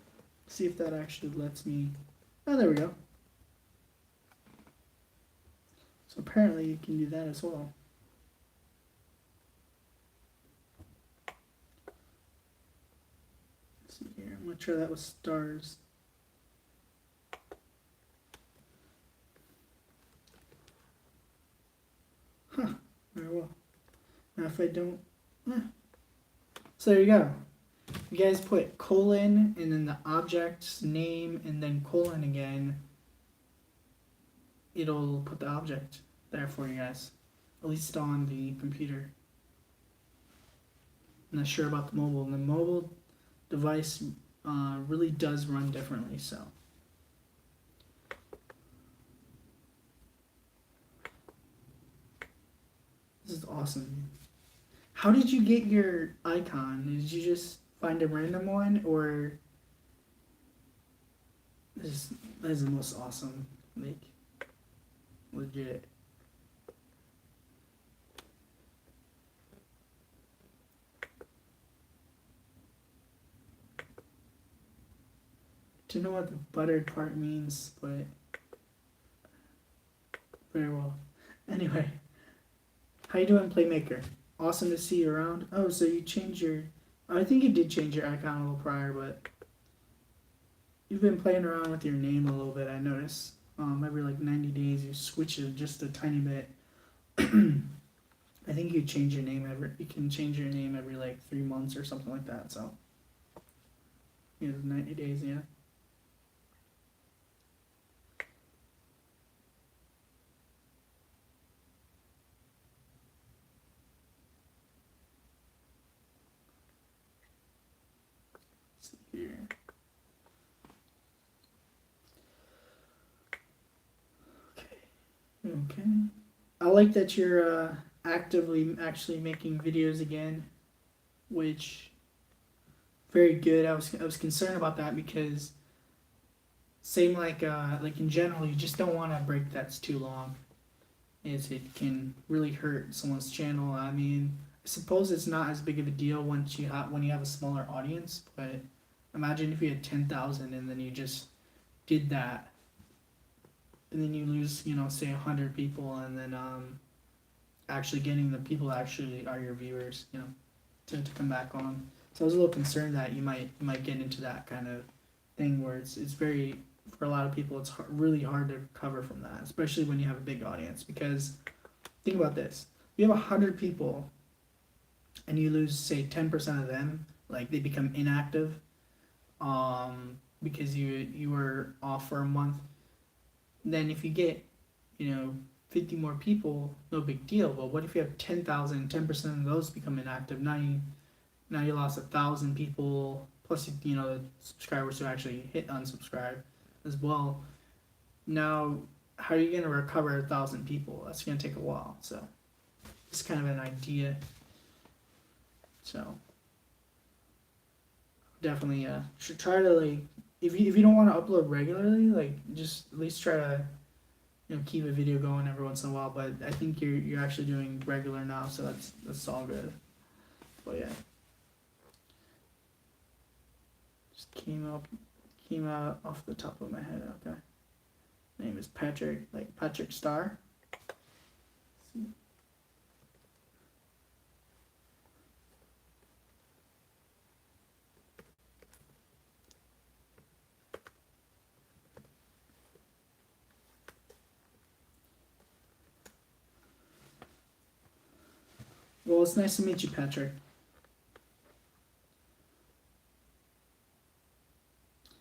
see if that actually lets me. Oh, there we go. So apparently you can do that as well. Let's see here. I'm gonna try that with stars. Huh. Very well. Now if I don't, so there you go. You guys put colon and then the object's name and then colon again. It'll put the object there for you guys, at least on the computer. I'm not sure about the mobile. And the mobile device really does run differently, so. This is awesome. How did you get your icon? Did you just find a random one, or that is the most awesome, like, legit. Don't know what the buttered part means, but very well. Anyway, how you doing, Playmaker? Awesome to see you around. Oh, so you changed your... I think you did change your icon a little prior, but you've been playing around with your name a little bit, I noticed. Every like 90 days, you switch it just a tiny bit. I think you change your name every. You can change your name every like 3 months or something like that. So, 90 days, yeah. Let's see here. Okay. I like that you're actively actually making videos again, which very good. I was concerned about that because same like in general, you just don't want a break that's too long, as it can really hurt someone's channel. I mean, I suppose it's not as big of a deal when you have a smaller audience, but imagine if you had 10,000 and then you just did that, and then you lose, say 100 people, and then actually getting the people that actually are your viewers, to come back on. So I was a little concerned that you might get into that kind of thing where it's very, for a lot of people it's really hard to recover from that, especially when you have a big audience. Because think about this: you have 100 people, and you lose say 10% of them, like they become inactive, because you were off for a month. Then if you get, you know, 50 more people, no big deal. But what if you have 10,000, 10% of those become inactive? Now you lost 1,000 people, plus the subscribers who actually hit unsubscribe as well. Now, how are you gonna recover 1,000 people? That's gonna take a while. So it's kind of an idea. So definitely should try to, like, if you don't want to upload regularly, like, just at least try to keep a video going every once in a while. But I think you're actually doing regular now, so that's all good. But yeah, just came out off the top of my head. Okay, name is Patrick, like Patrick Star. Well, it's nice to meet you, Patrick.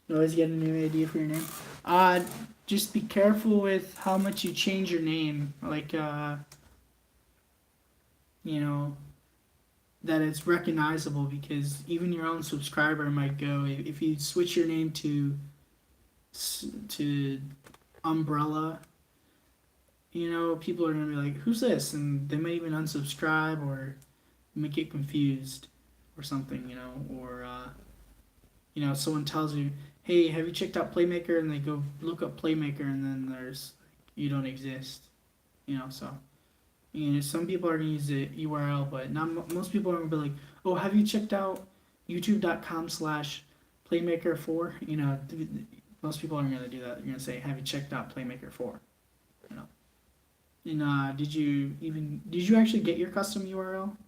You always get a new idea for your name. Just be careful with how much you change your name. Like, you know, that it's recognizable, because even your own subscriber might go, if you switch your name to Umbrella, people are gonna be like, "Who's this?" And they might even unsubscribe, or might get confused or something, or someone tells you, "Hey, have you checked out Playmaker?" And they go look up Playmaker, and then you don't exist, so. Some people are gonna use the URL, but not most people are gonna be like, "Oh, have you checked out YouTube.com/Playmaker4?" Most people aren't gonna do that. They're gonna say, "Have you checked out Playmaker4?" You know. And did you actually get your custom URL?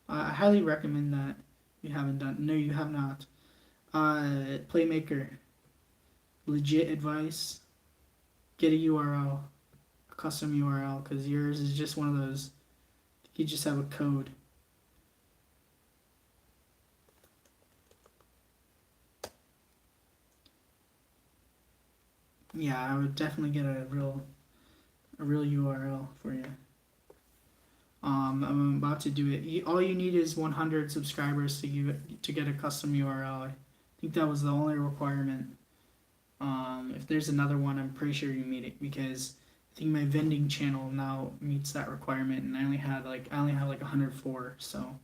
I highly recommend that. You haven't done. No, you have not. Playmaker, legit advice. Get a URL, a custom URL, because yours is just one of those. You just have a code. Yeah, I would definitely get a real URL for you. I'm about to do it. All you need is 100 subscribers to get a custom URL. I think that was the only requirement. If there's another one, I'm pretty sure you meet it, because I think my vending channel now meets that requirement, and I only have like 104. So.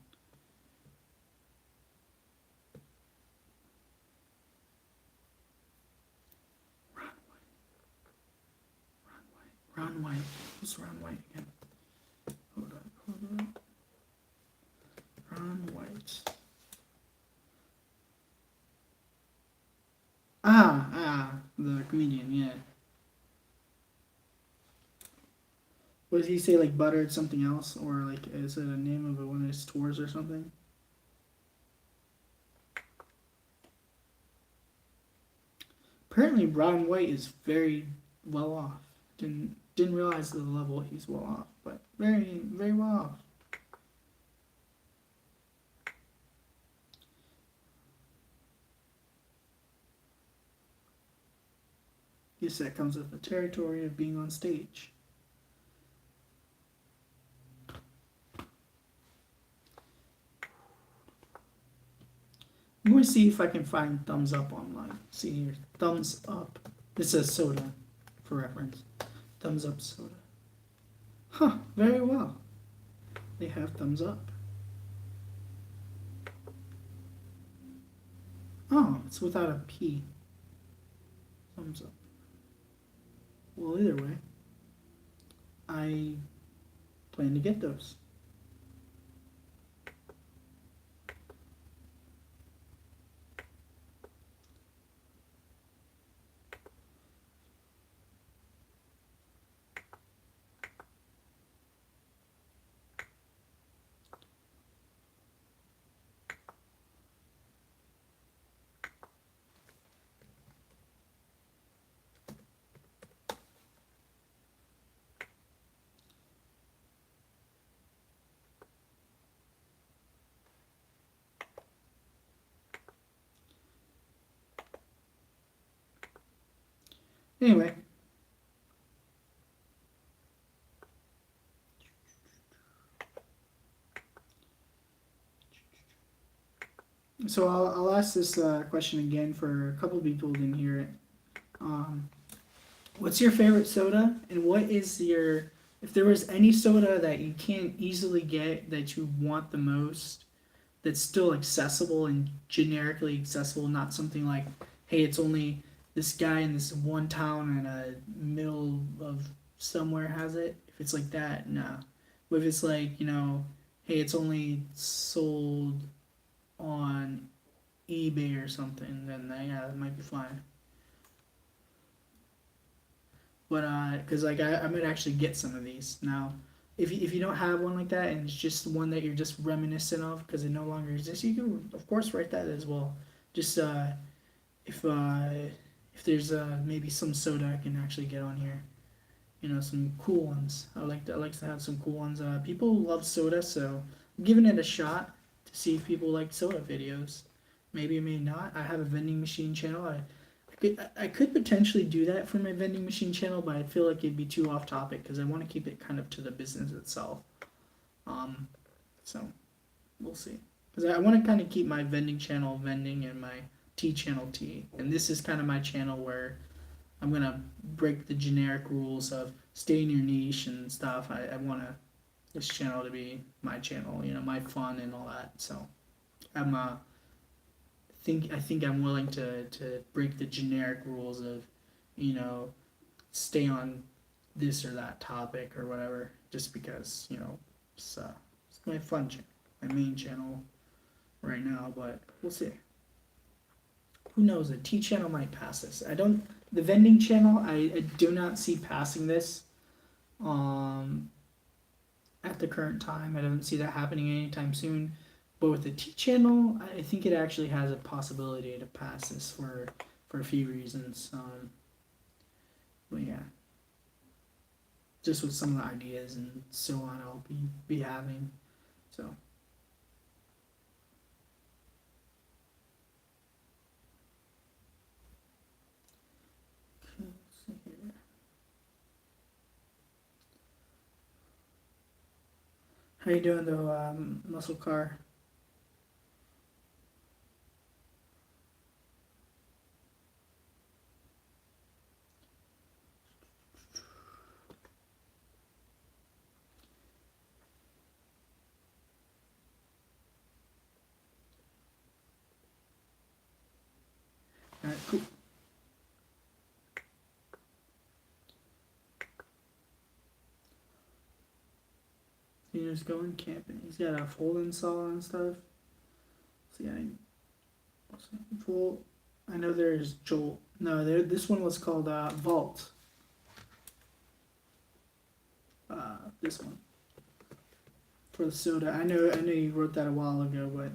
Ron White. Who's Ron White again? Hold on. Ron White. The comedian, yeah. What does he say, like buttered something else? Or like, is it a name of one of his tours or something? Apparently Ron White is very, well off. Didn't realize the level he's well off, but very very well off. Guess that comes with the territory of being on stage. I'm going to see if I can find thumbs up online. See here, thumbs up. This is soda, for reference. Thumbs up soda. Huh, very well. They have thumbs up. Oh, it's without a P. Thumbs up. Well, either way, I plan to get those. Anyway, so I'll ask this question again for a couple people who didn't hear it. What's your favorite soda, and what is your, if there was any soda that you can't easily get that you want the most, that's still accessible and generically accessible, not something like, hey, it's only this guy in this one town in a middle of somewhere has it. If it's like that, no. But if it's like, hey, it's only sold on eBay or something, then yeah, that might be fine. But because like I might actually get some of these now. If you don't have one like that and it's just one that you're just reminiscent of because it no longer exists, you can of course write that as well. Just if there's maybe some soda I can actually get on here, some cool ones. I like to have some cool ones. People love soda, so I'm giving it a shot to see if people like soda videos. Maybe, maybe not. I have a vending machine channel. I could potentially do that for my vending machine channel, but I feel like it'd be too off topic because I want to keep it kind of to the business itself. So we'll see. Because I want to kind of keep my vending channel vending and my tea channel tea. And this is kind of my channel where I'm going to break the generic rules of stay in your niche and stuff. I want this channel to be my channel, my fun and all that. So I'm I think I'm willing to break the generic rules of, stay on this or that topic or whatever, just because, it's my fun channel, my main channel right now, but we'll see. Who knows? The T channel might pass this. The vending channel, I do not see passing this at the current time. I don't see that happening anytime soon. But with the T channel, I think it actually has a possibility to pass this for a few reasons. But yeah, just with some of the ideas and so on, I'll be having. So. Okay, let's see here. How you doing though, muscle car? Alright, cool. He's just going camping. He's got a folding saw and stuff. So yeah, I know there's Joel. No, this one was called Vault. This one for the soda. I know you wrote that a while ago, but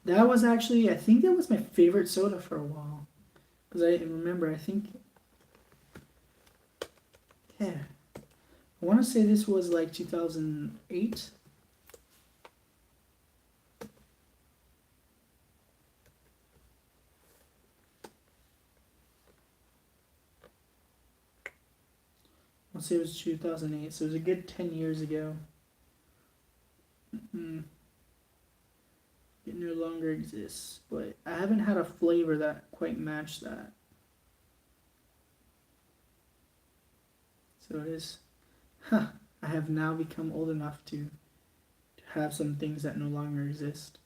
that was actually, I think that was my favorite soda for a while. Because I remember, I think I want to say this was like 2008. I'll say it was 2008, so it was a good 10 years ago. It no longer exists, but I haven't had a flavor that quite matched that. So it is. Huh. I have now become old enough to have some things that no longer exist.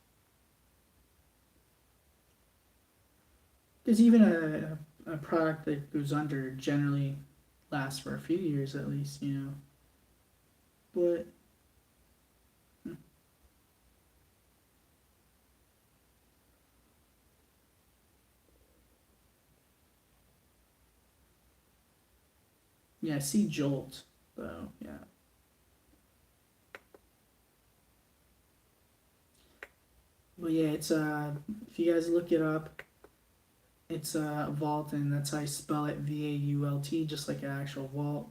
There's even a product that goes under generally lasts for a few years at least, you know. But yeah, I see Jolt though. Yeah. But yeah, it's if you guys look it up, it's Vault, and that's how I spell it, VAULT, just like an actual vault.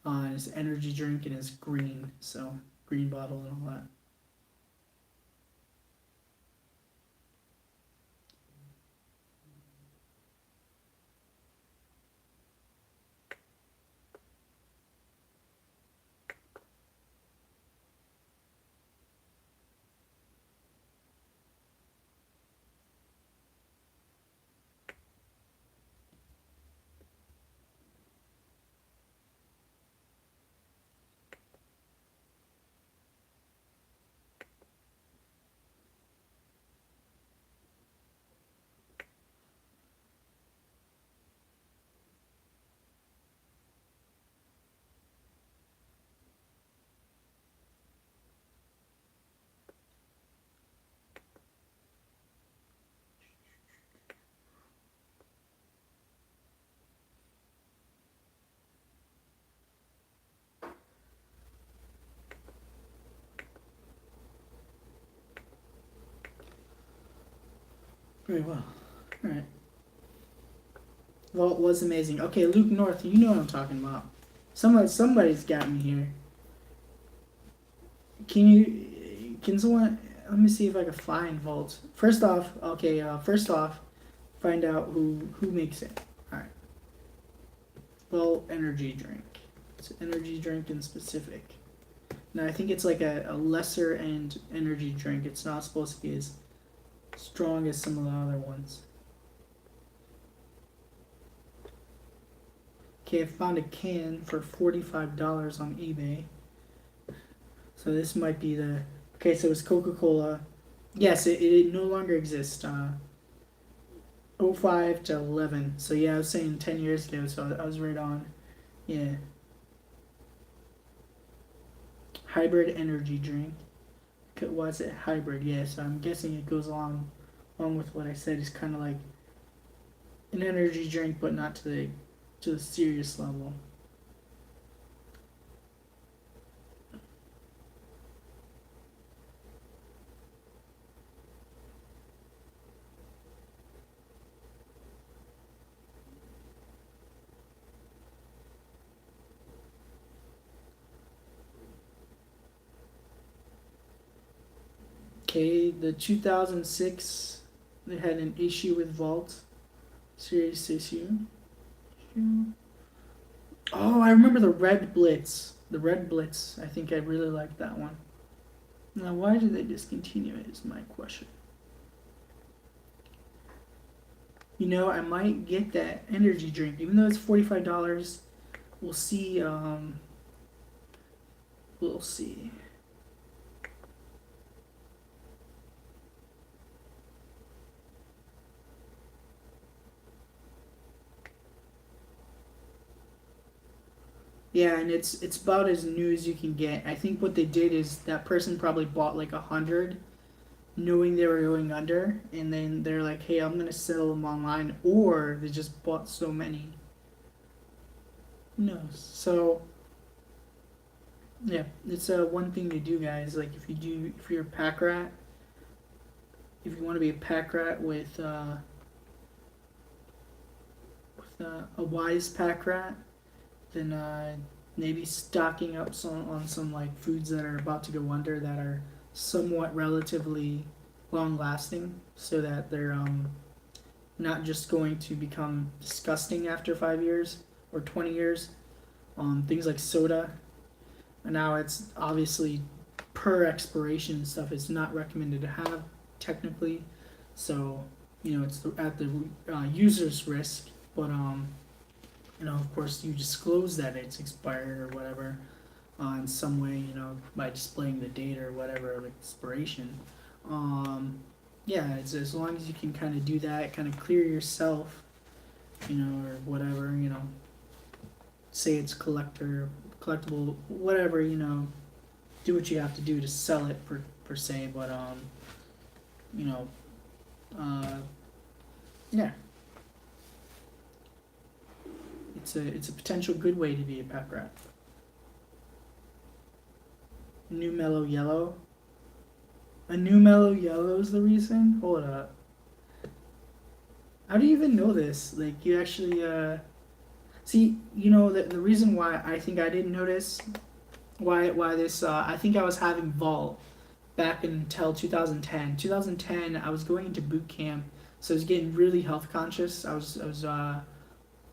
It's an energy drink and it's green, so green bottle and all that. Very well. All right. Vault was amazing. Okay, Luke North, you know what I'm talking about. Somebody's got me here. Can someone, let me see if I can find Vault. First off, okay, find out who makes it. Alright. Vault energy drink. It's an energy drink in specific. Now, I think it's like a lesser end energy drink. It's not supposed to be as strong as some of the other ones. Okay, I found a can for $45 on eBay. So this might be the... Okay, so it's Coca-Cola. Yes, it no longer exists. 05 to 11. So yeah, I was saying 10 years ago, so I was right on. Yeah. Hybrid energy drink. Why is it hybrid? Yeah, so I'm guessing it goes along with what I said. It's kind of like an energy drink, but not to the serious level. Okay, the 2006, they had an issue with Vault. Serious issue. Oh, I remember the Red Blitz. The Red Blitz. I think I really liked that one. Now, why did they discontinue it is my question. You know, I might get that energy drink. Even though it's $45, we'll see. We'll see. Yeah, and it's about as new as you can get. I think what they did is that person probably bought like 100, knowing they were going under, and then they're like, "Hey, I'm gonna sell them online," or they just bought so many. Who knows? So yeah, it's one thing to do, guys. Like if you're a pack rat, if you want to be a pack rat with a wise pack rat, then maybe stocking up on some like foods that are about to go under that are somewhat relatively long lasting, so that they're not just going to become disgusting after 5 years or 20 years. Things like soda, and now it's obviously per expiration and stuff. It's not recommended to have technically, so it's at the user's risk. But of course, you disclose that it's expired or whatever in some way, by displaying the date or whatever of expiration. Yeah, it's as long as you can kind of do that, kind of clear yourself, or whatever, say it's collectible, whatever, do what you have to do to sell it per se, but uh, yeah, it's a potential good way to be a pet rat. New mellow yellow. A new mellow yellow is the reason. Hold up. How do you even know this? Like you actually see, the reason why I think I didn't notice why this I think I was having Vault back until 2010. 2010 I was going into boot camp, so I was getting really health conscious. I was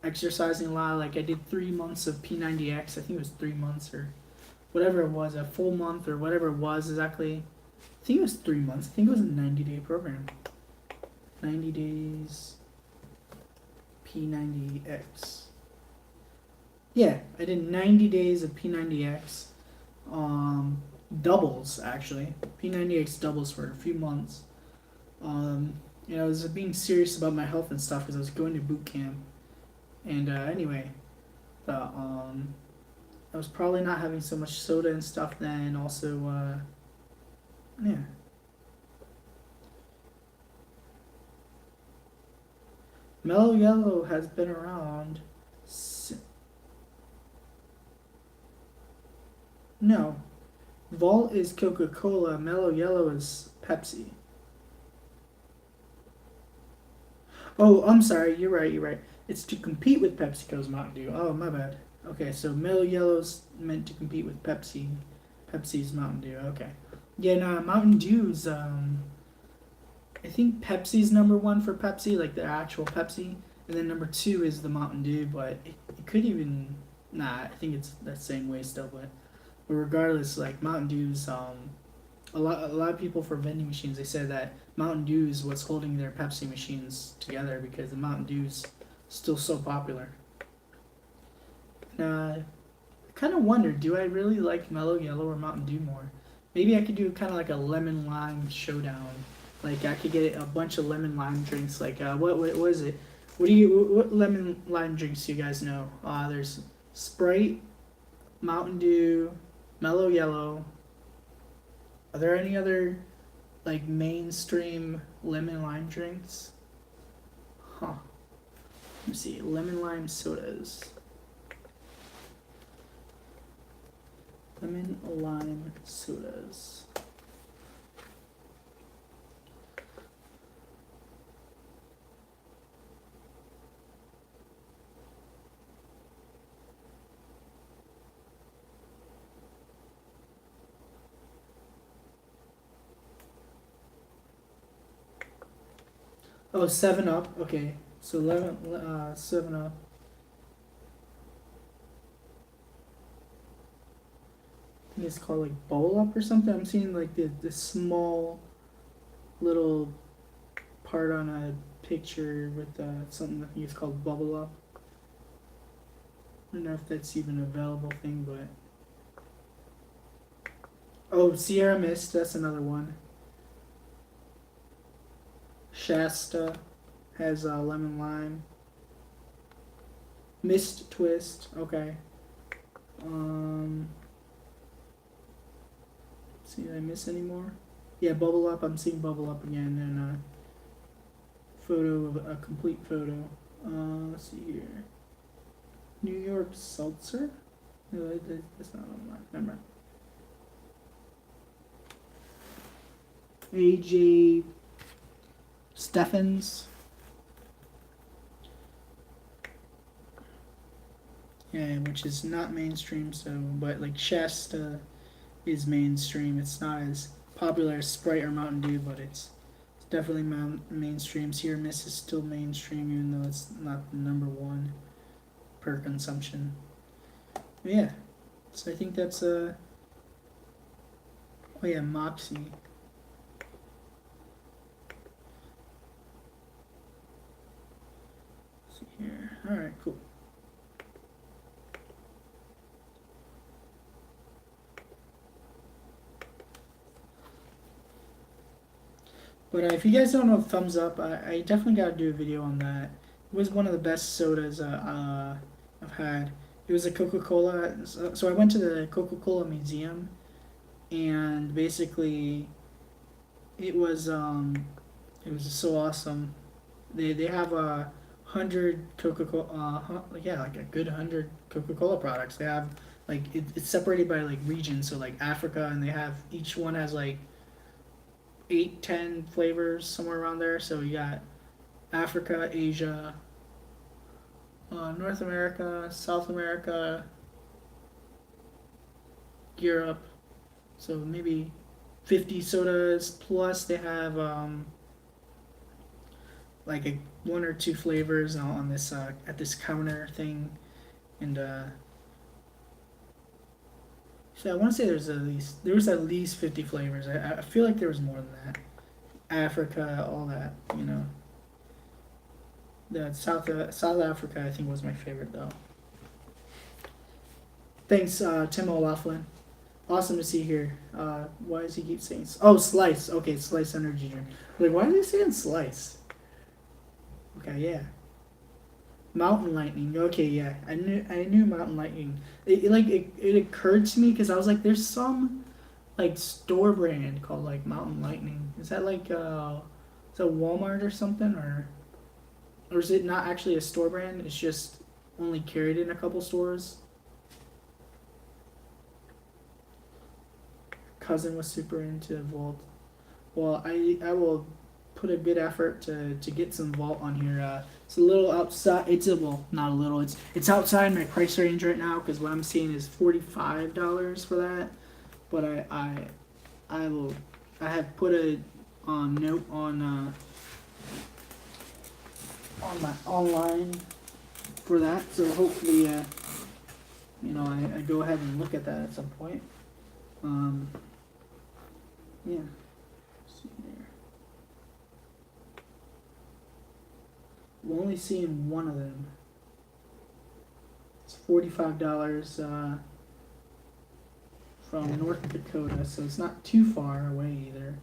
exercising a lot. Like I did 3 months of P90X. I think it was 3 months or whatever it was, a full month or whatever it was exactly. I think it was 3 months. I think it was a 90-day program. 90 days P90X. Yeah, I did 90 days of P90X. Doubles actually. P90X doubles for a few months. I was being serious about my health and stuff because I was going to boot camp. And anyway, I was probably not having so much soda and stuff then. Also, yeah. Mellow Yellow has been around. No. Vault is Coca-Cola. Mellow Yellow is Pepsi. Oh, I'm sorry. You're right. It's to compete with PepsiCo's Mountain Dew. Oh, my bad. Okay, so Mellow Yellow's meant to compete with Pepsi. Pepsi's Mountain Dew. Okay. Yeah, no, Mountain Dew's, I think Pepsi's number one for Pepsi, like the actual Pepsi. And then number two is the Mountain Dew, but it could even, nah, I think it's that same way still, but regardless, like Mountain Dew's, a lot of people for vending machines, they said that Mountain Dew is what's holding their Pepsi machines together because the Mountain Dew's still so popular. I kind of wonder, do I really like Mellow Yellow or Mountain Dew more? Maybe I could do kind of like a lemon lime showdown. Like I could get a bunch of lemon lime drinks. Like what is it? What lemon lime drinks do you guys know? There's Sprite, Mountain Dew, Mellow Yellow. Are there any other like mainstream lemon lime drinks? Huh. Let me see. Lemon lime sodas. Lemon lime sodas. Oh, 7 Up. Okay. So 7 Up. I think it's called like Bowl Up or something. I'm seeing like the small little part on a picture with something. I think it's called Bubble Up. I don't know if that's even a available thing, but oh, Sierra Mist. That's another one. Shasta has lemon lime. Mist Twist. Okay. See, did I miss any more? Yeah, Bubble Up. I'm seeing Bubble Up again, and photo of a complete photo. Let's see here. New York Seltzer. No, that's not online. Never mind. AJ Steffens. Yeah, which is not mainstream. So, but like Shasta is mainstream. It's not as popular as Sprite or Mountain Dew, but it's definitely mainstream. Sierra Mist is still mainstream, even though it's not the number one per consumption. But yeah, so I think that's oh yeah, Moxie. Let's see here. All right, cool. But if you guys don't know Thumbs Up, I definitely got to do a video on that. It was one of the best sodas I've had. It was a Coca-Cola. So I went to the Coca-Cola Museum, and basically it was so awesome. They have 100 Coca-Cola, yeah, like a good 100 Coca-Cola products. They have it's separated by like regions, so like Africa, and they have each one has like 8, 10 flavors somewhere around there. So you got Africa, Asia, North America, South America, Europe. So maybe 50 sodas plus they have like one or two flavors on this at this counter thing, and so I want to say there was at least 50 flavors. I feel like there was more than that. Africa, all that, you know. The South Africa, I think, was my favorite though. Thanks, Tim O'Laughlin. Awesome to see you here. Why does he keep saying? Oh, Slice. Okay, Slice energy drink. Like, why are they saying Slice? Okay, yeah. Mountain Lightning. Okay, yeah. I knew Mountain Lightning. It occurred to me because I was like, there's some like store brand called like Mountain Lightning. Is that like is that Walmart or something, or is it not actually a store brand? It's just only carried in a couple stores. Cousin was super into Vault. Well, I will put a good effort to get some Vault on here. It's a little outside. It's a well, not a little. It's outside my price range right now because what I'm seeing is $45 for that. But I will I have put a note on my online for that. So hopefully I go ahead and look at that at some point. Um, yeah. Let's see here. I'm only seeing one of them. It's $45 from North Dakota, so it's not too far away either.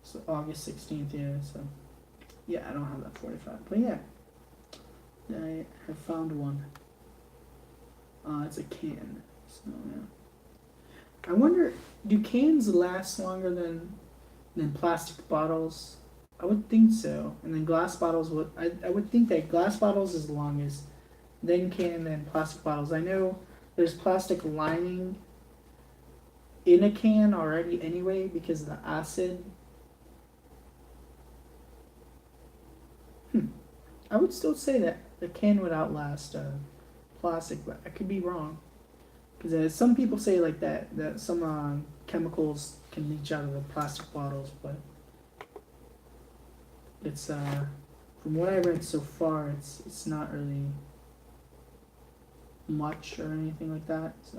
So August 16th, yeah. So yeah, I don't have that 45, but yeah, I have found one. It's a can. So yeah. I wonder, do cans last longer than plastic bottles? I would think so. And then glass bottles would I would think that glass bottles is the longest, then can, then plastic bottles. I know there's plastic lining in a can already anyway because of the acid. I would still say that the can would outlast plastic, but I could be wrong. Because some people say like that some chemicals can leach out of the plastic bottles, but it's from what I read so far, it's not really much or anything like that. So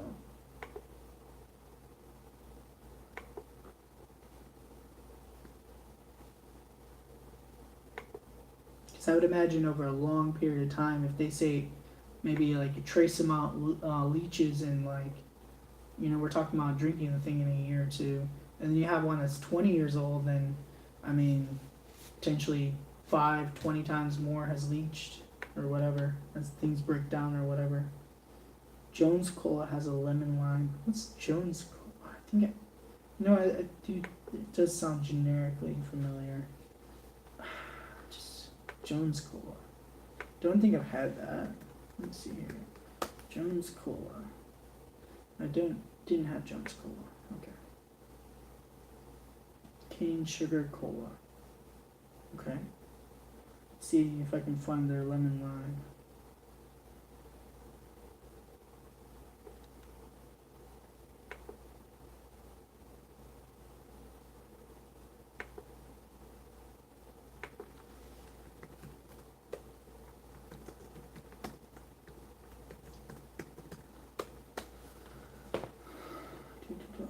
because I would imagine over a long period of time, if they say maybe like a trace amount leaches and like we're talking about drinking the thing in a year or two, and then you have one that's 20 years old, then I mean potentially 5, 20 times more has leached or whatever as things break down or whatever. Jones Cola has a lemon lime. What's Jones Cola? I think I do. It does sound generically familiar. Just Jones Cola. Don't think I've had that. Let's see here. Jones Cola. I didn't have Jones Cola. Okay. Cane sugar cola. Okay. Let's see if I can find their lemon lime.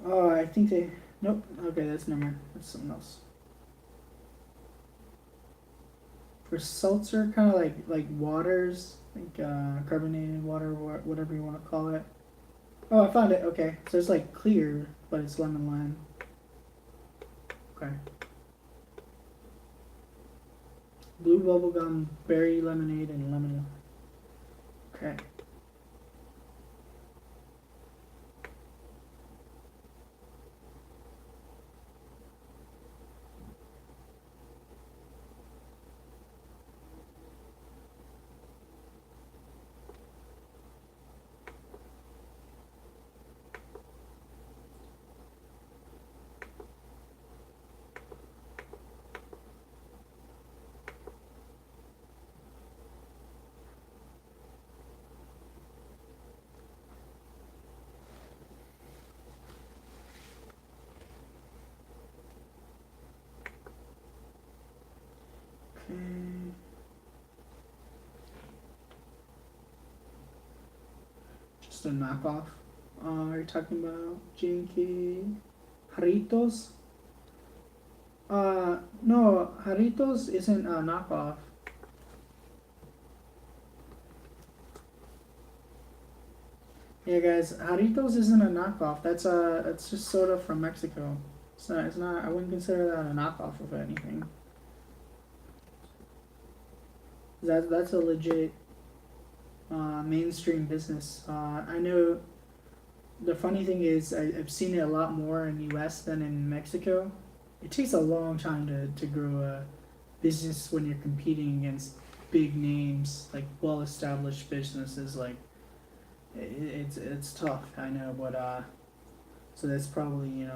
Oh, I think they. Nope. Okay, that's never mind. That's something else. For seltzer, kind of like waters, like carbonated water, whatever you want to call it. Oh, I found it. Okay, so it's like clear, but it's lemon lime. Okay. Blue bubblegum, berry lemonade, and lemon. Okay. Okay. Just a knockoff. Are you talking about J&K Jarritos? No, Jarritos isn't a knockoff. Yeah, guys, Jarritos isn't a knockoff. That's just soda from Mexico. It's not. It's not. I wouldn't consider that a knockoff of anything. That's a legit mainstream business. I know. The funny thing is, I've seen it a lot more in the U.S. than in Mexico. It takes a long time to grow a business when you're competing against big names, like well-established businesses. Like it's tough, I know, but so that's probably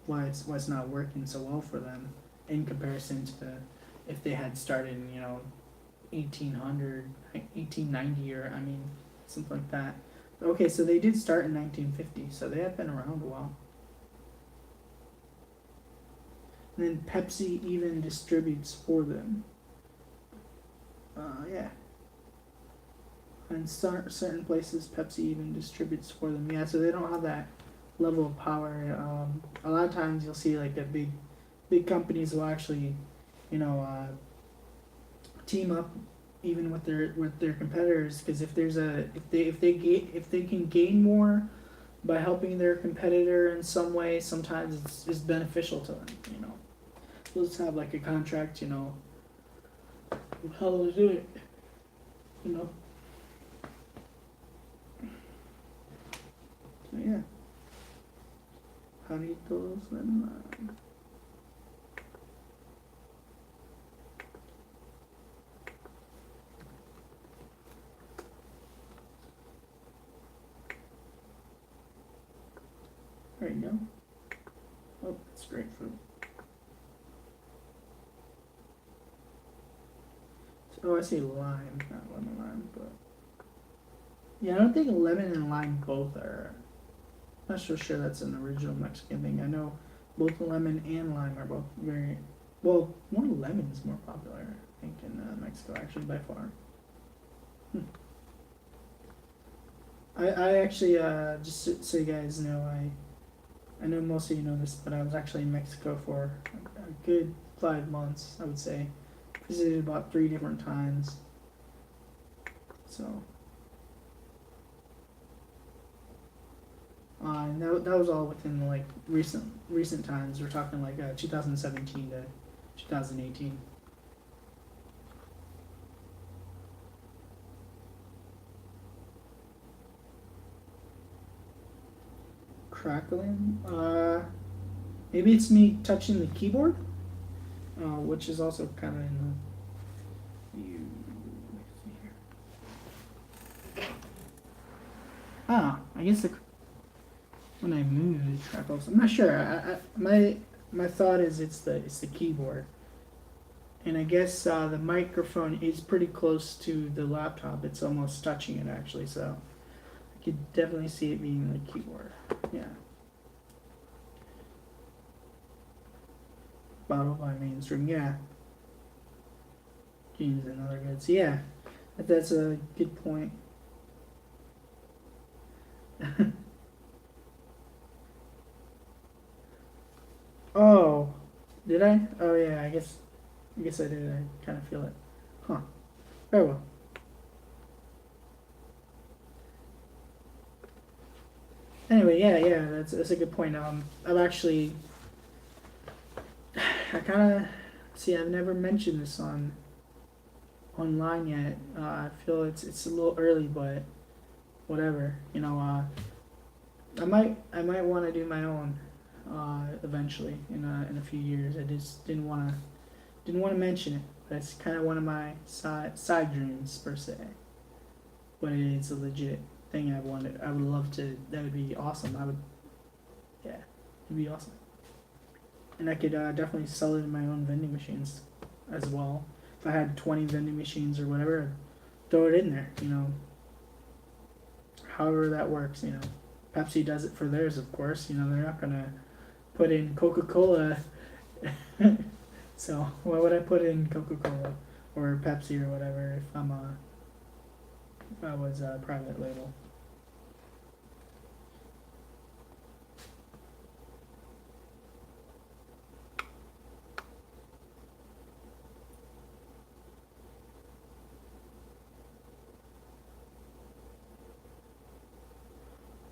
why it's not working so well for them in comparison to if they had started in 1800, 1890, or I mean something like that. Okay, so they did start in 1950, so they have been around a while. And then Pepsi even distributes for them. Yeah. And certain places, Pepsi even distributes for them. Yeah, so they don't have that level of power. A lot of times you'll see like big companies will actually, you know, team up even with their competitors, because if they can gain more by helping their competitor in some way, sometimes it's beneficial to them. Let's have like a contract. How to do it. You know. So yeah. Jarritos and there you go. Oh, it's grapefruit. Oh, I say lime, not lemon lime, but yeah, I don't think lemon and lime both are. Not so sure that's an original Mexican thing. I know both lemon and lime are both very well. More lemon is more popular, I think, in Mexico actually by far. I actually just so you guys know, I know most of you know this, but I was actually in Mexico for a good 5 months, I would say. Visited about 3 different times. So, and that was all within like recent times. We're talking like 2017 to 2018. Crackling. Maybe it's me touching the keyboard, which is also kind of in the. I guess when I move it crackles. I'm not sure. My thought is it's the keyboard, and I guess the microphone is pretty close to the laptop. It's almost touching it actually, so I could definitely see it being the keyboard. Yeah. Bottle by mainstream. Yeah. Jeans and other goods. Yeah. That's a good point. Did I? Oh yeah, I guess I did. I kind of feel it. Huh. Very well. Anyway, yeah, that's a good point. I've actually, I kind of see. I've never mentioned this online yet. I feel it's a little early, but whatever. I might want to do my own eventually in a few years. I just didn't want to mention it. That's kind of one of my side dreams per se. But it's a legit thing I wanted. I would love to. That would be awesome. Yeah, it'd be awesome. And I could definitely sell it in my own vending machines as well. If I had 20 vending machines or whatever, I'd throw it in there. However that works. Pepsi does it for theirs, of course. They're not gonna put in Coca-Cola. So why would I put in Coca-Cola or Pepsi or whatever if I was a private label?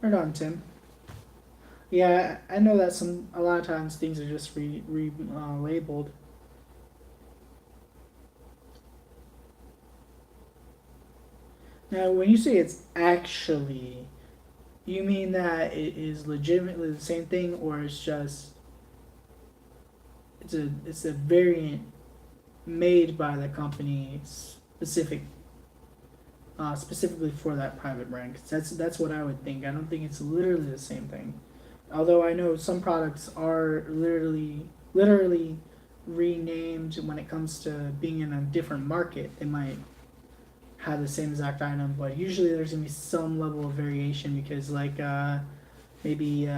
Right on, Tim. Yeah, I know that a lot of times things are just labeled. Now, when you say it's actually, you mean that it is legitimately the same thing, or it's a variant made by the company specifically for that private brand? 'Cause that's what I would think. I don't think it's literally the same thing. Although I know some products are literally renamed when it comes to being in a different market. They might have the same exact item, but usually there's gonna be some level of variation because maybe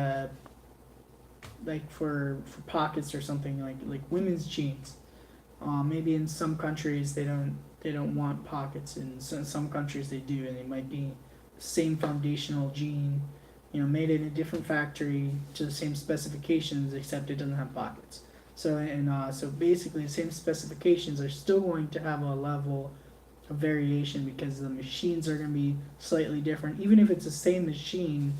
like for pockets or something like women's jeans. Maybe in some countries they don't want pockets, and some countries they do, and they might be the same foundational jean, made in a different factory to the same specifications, except it doesn't have pockets. So basically, the same specifications are still going to have a level of variation because the machines are going to be slightly different, even if it's the same machine.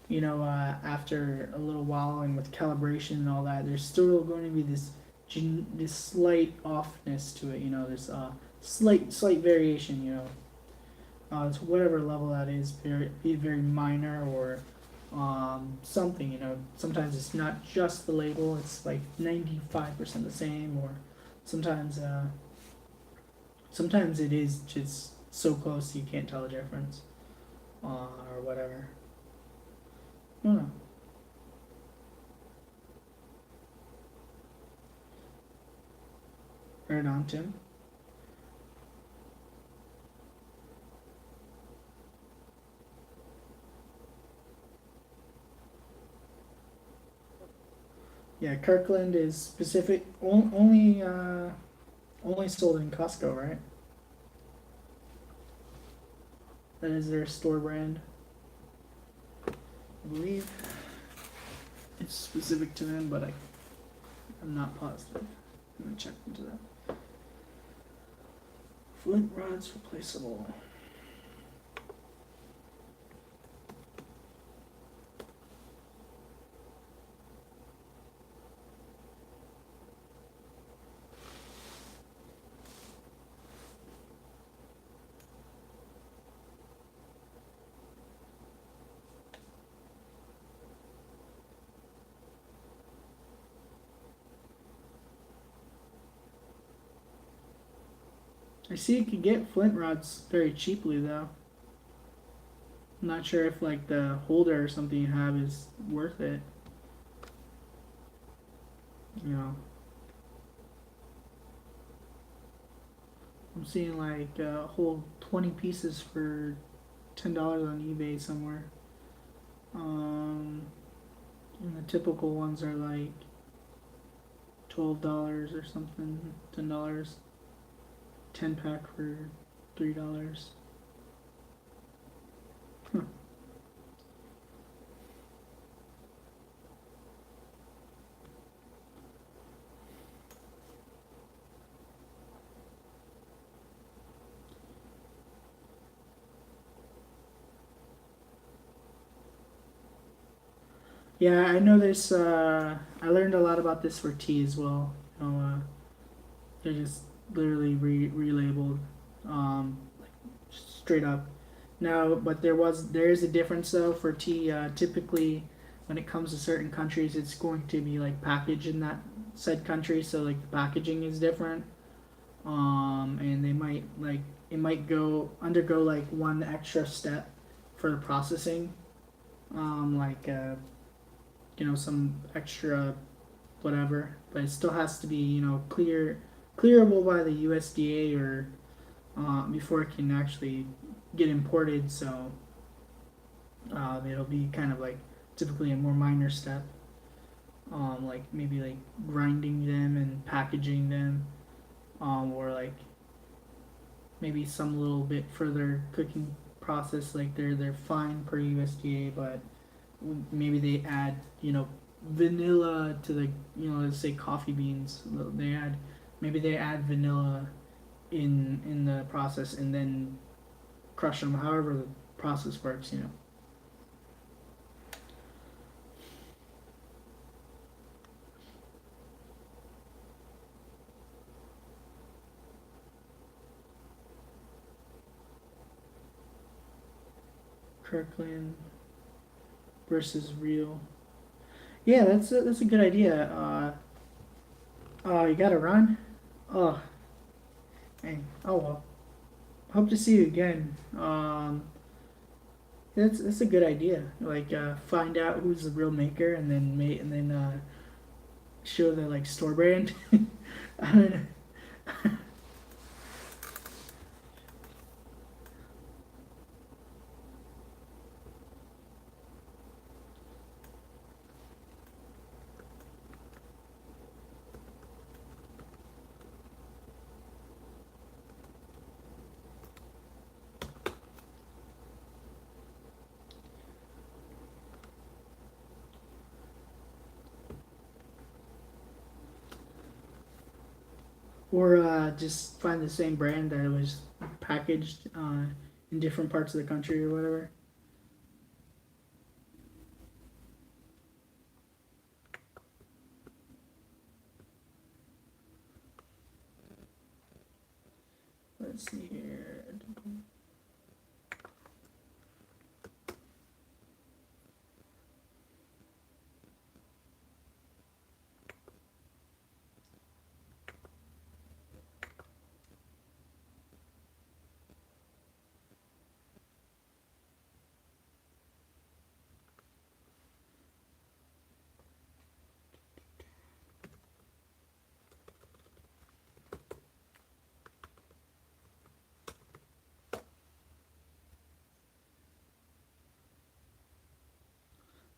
After a little while and with calibration and all that, there's still going to be this slight offness to it. There's slight variation. To whatever level that is, be it very minor or something. Sometimes it's not just the label; it's like 95% the same, or sometimes sometimes it is just so close you can't tell the difference, or whatever. No, no. Right on, Tim. Yeah, Kirkland is specific only sold in Costco, right? That is their store brand. I believe it's specific to them, but I'm not positive. I'm gonna check into that. Flint rods replaceable. I see you can get flint rods very cheaply though. I'm not sure if like the holder or something you have is worth it. You know, I'm seeing like a whole 20 pieces for $10 on eBay somewhere. Um, and the typical ones are like $12 or something, $10, 10 pack for $3. Huh. Yeah, I know there's. I learned a lot about this for tea as well. They're just literally relabeled, like straight up. Now, but there is a difference though for tea. Typically, when it comes to certain countries, it's going to be like packaged in that said country, so like the packaging is different. And they might like it might go undergo like one extra step for the processing, like some extra whatever, but it still has to be clearable by the USDA or before it can actually get imported. So it'll be kind of like typically a more minor step, like maybe like grinding them and packaging them, or like maybe some little bit further cooking process. Like they're fine per USDA, but maybe they add vanilla to the let's say coffee beans. They add vanilla in the process and then crush them. However the process works. Kirkland versus real. Yeah, that's a good idea. You gotta run. Oh, dang. Oh well. Hope to see you again. That's a good idea. Like find out who's the real maker and then show the like store brand. I don't know. Or just find the same brand that was packaged in different parts of the country or whatever. Let's see here.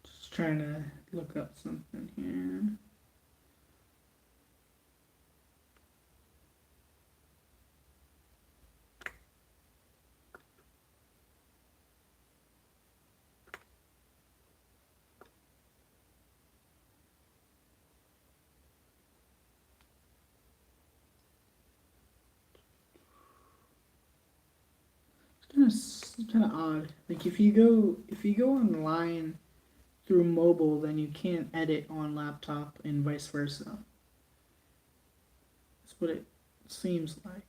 Just trying to look up something here. It's kind of odd. Like if you go online through mobile, then you can't edit on laptop and vice versa. That's what it seems like.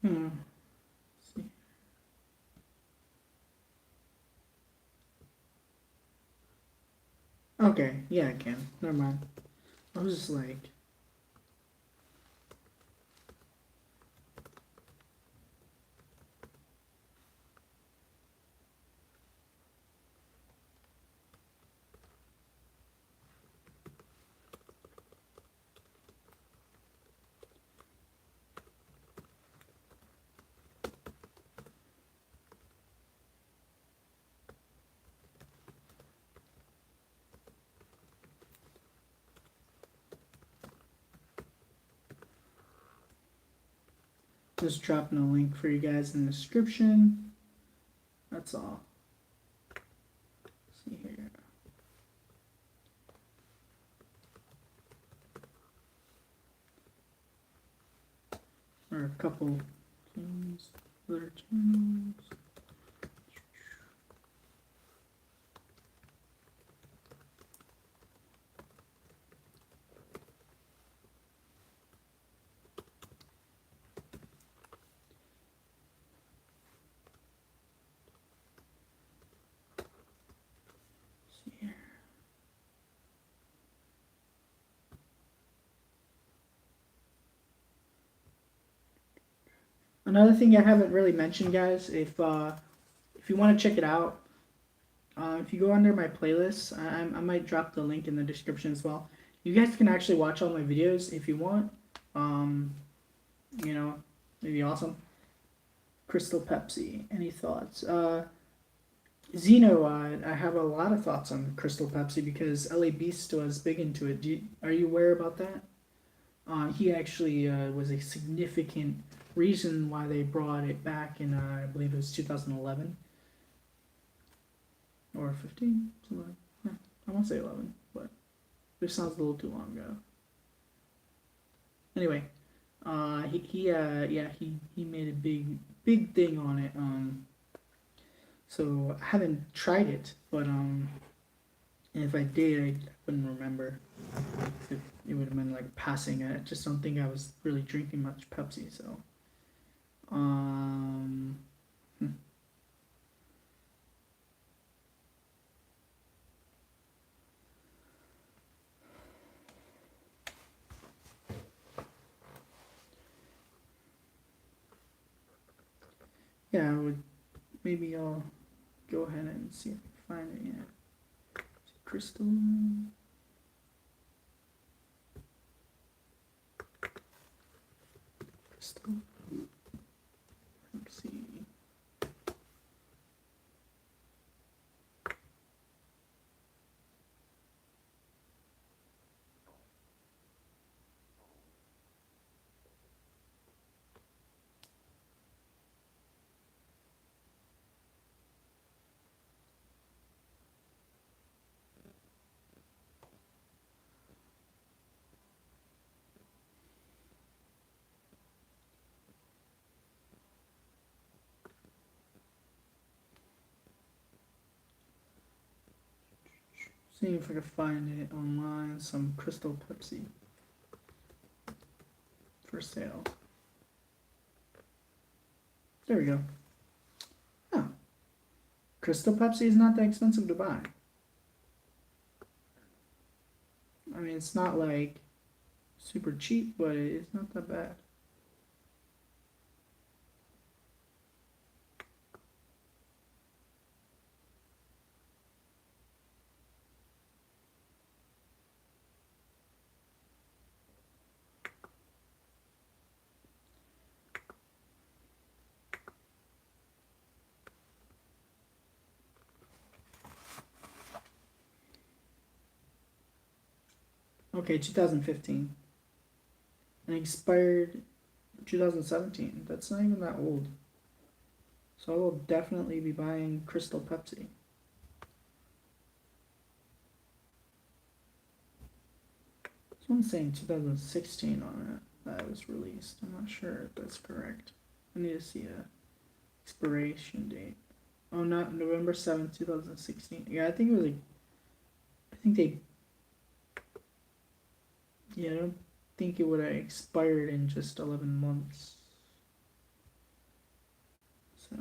Hmm. Let's see. Okay, yeah, I can. Never mind. I was just like, Just dropping a link for you guys in the description. That's all. Let's see here. Or a couple things, other channels. Another thing I haven't really mentioned, guys, if you want to check it out, if you go under my playlist, I might drop the link in the description as well. You guys can actually watch all my videos if you want. You know, maybe awesome. Crystal Pepsi. Any thoughts? Zeno, I have a lot of thoughts on Crystal Pepsi because LA Beast was big into it. Are you aware about that? He actually was a significant reason why they brought it back in, I believe it was 2011 or 15, something like that. I want to say 11, but this sounds a little too long ago. Anyway, he made a big thing on it. So I haven't tried it, but and if I did, I wouldn't remember. It would have been like passing. I just don't think I was really drinking much Pepsi, so. Hmm. Yeah, maybe I'll go ahead and see if I can find it. Yeah, Crystal. Crystal. Let's see. See if I can find it online. Some Crystal Pepsi for sale. There we go. Oh, Crystal Pepsi is not that expensive to buy. I mean, it's not like super cheap, but it's not that bad. Okay, 2015. And expired 2017. That's not even that old. So I will definitely be buying Crystal Pepsi. Someone's saying 2016 on it that was released. I'm not sure if that's correct. I need to see a expiration date. Oh, not November 7th, 2016. Yeah, I think it was like, I think they, yeah, I don't think it would have expired in just 11 months. So,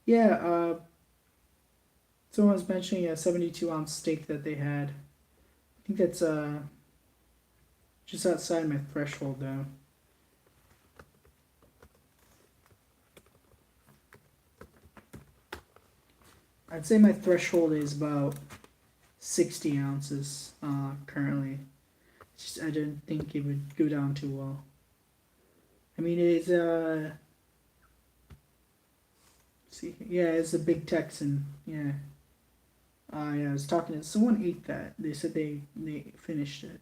Yeah, someone was mentioning a 72-ounce steak that they had. I think that's just outside my threshold though. I'd say my threshold is about 60 ounces currently. Just, I didn't think it would go down too well. I mean, it's see, yeah, it's a big Texan. Yeah. Yeah, I was talking to someone ate that. They said they finished it.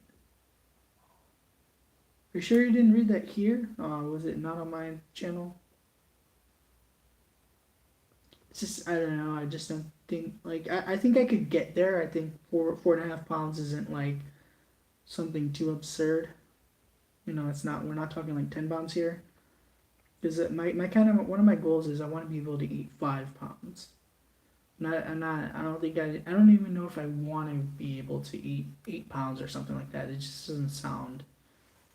You sure you didn't read that here? Was it not on my channel? It's just I don't know. I just don't think like I think I could get there. I think 4.5 pounds isn't like something too absurd. You know, it's not. We're not talking like 10 pounds here. Because my kind of one of my goals is I want to be able to eat 5 pounds. I'm not. I don't think I. I don't even know if I want to be able to eat 8 pounds or something like that. It just doesn't sound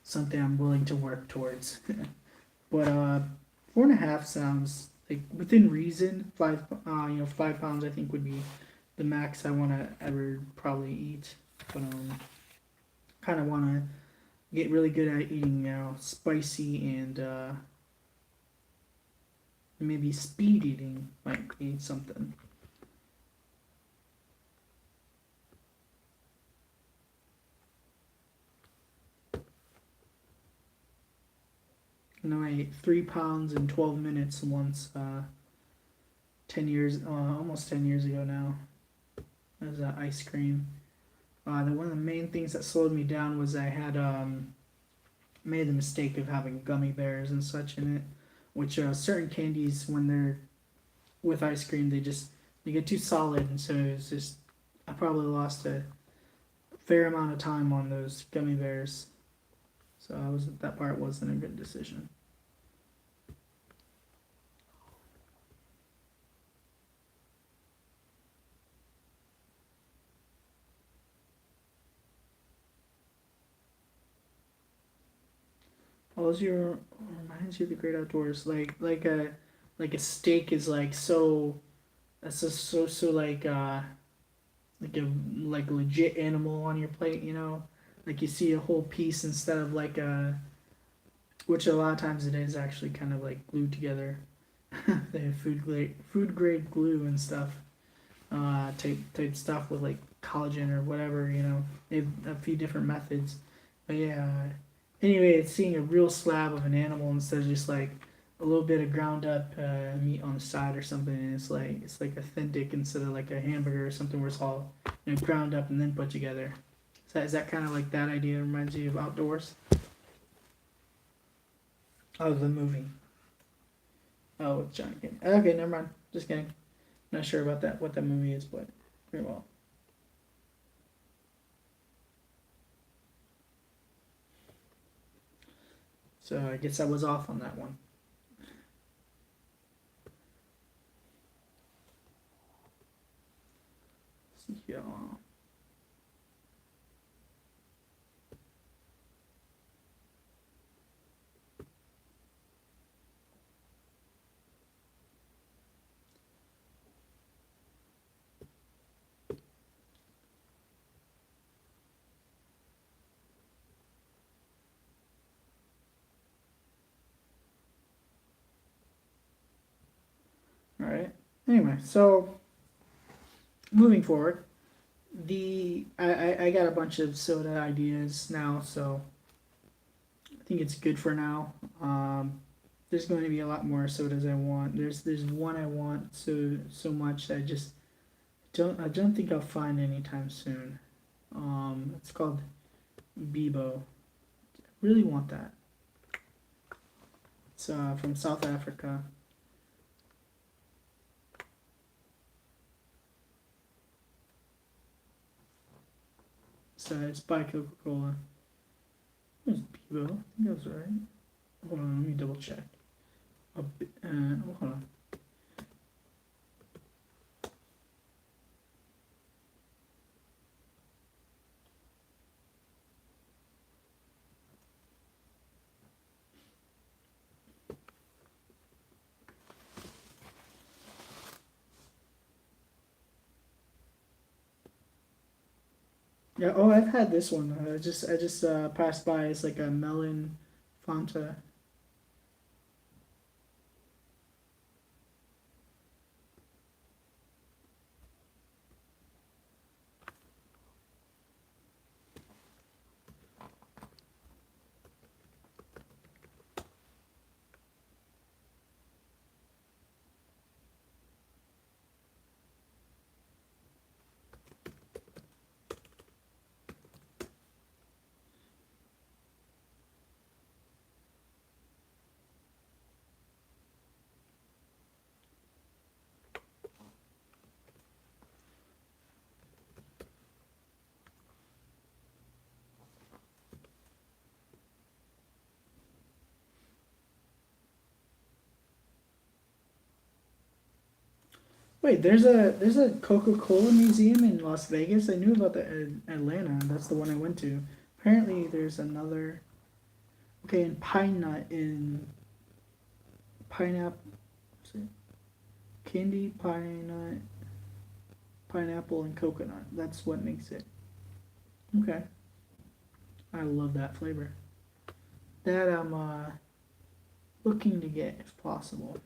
something I'm willing to work towards. But 4.5 sounds like within reason. 5 pounds I think would be the max I want to ever probably eat. But kind of want to get really good at eating spicy and maybe speed eating might be something. You know, I ate 3 pounds in 12 minutes once. 10 years, almost 10 years ago now. As ice cream. One of the main things that slowed me down was I had made the mistake of having gummy bears and such in it, which certain candies when they're with ice cream they get too solid, and so it's just I probably lost a fair amount of time on those gummy bears. So that part wasn't a good decision. Always your reminds you of the great outdoors, like a steak is like so that's just so like a like legit animal on your plate, you know, like you see a whole piece instead of like a which a lot of times it is actually kind of like glued together. They have food grade glue and stuff, type stuff with like collagen or whatever, you know. They have a few different methods, but yeah. Anyway, it's seeing a real slab of an animal instead of just like a little bit of ground up meat on the side or something. And it's like authentic instead of like a hamburger or something where it's all ground up and then put together. Is that kind of like that idea reminds you of outdoors? Oh, the movie. Oh, with John Candy. Okay, never mind. Just kidding. Not sure about that. What that movie is, but very well. So I guess I was off on that one. Yeah. All right. Anyway, so moving forward, I got a bunch of soda ideas now, so I think it's good for now. There's going to be a lot more sodas I want. There's one I want so much that I don't think I'll find anytime soon. It's called Bebo. Really want that. It's from South Africa. So it's by Coca-Cola. It was Bebo. I think that was right. Hold on, let me double check. Hold on. Yeah. Oh, I've had this one. I just passed by. It's like a melon Fanta. Wait, there's a Coca-Cola Museum in Las Vegas. I knew about that in Atlanta. That's the one I went to. Apparently, there's another. Okay, in Pine Nut in pineapple, candy pine nut, pineapple and coconut. That's what makes it. Okay, I love that flavor. That I'm looking to get if possible.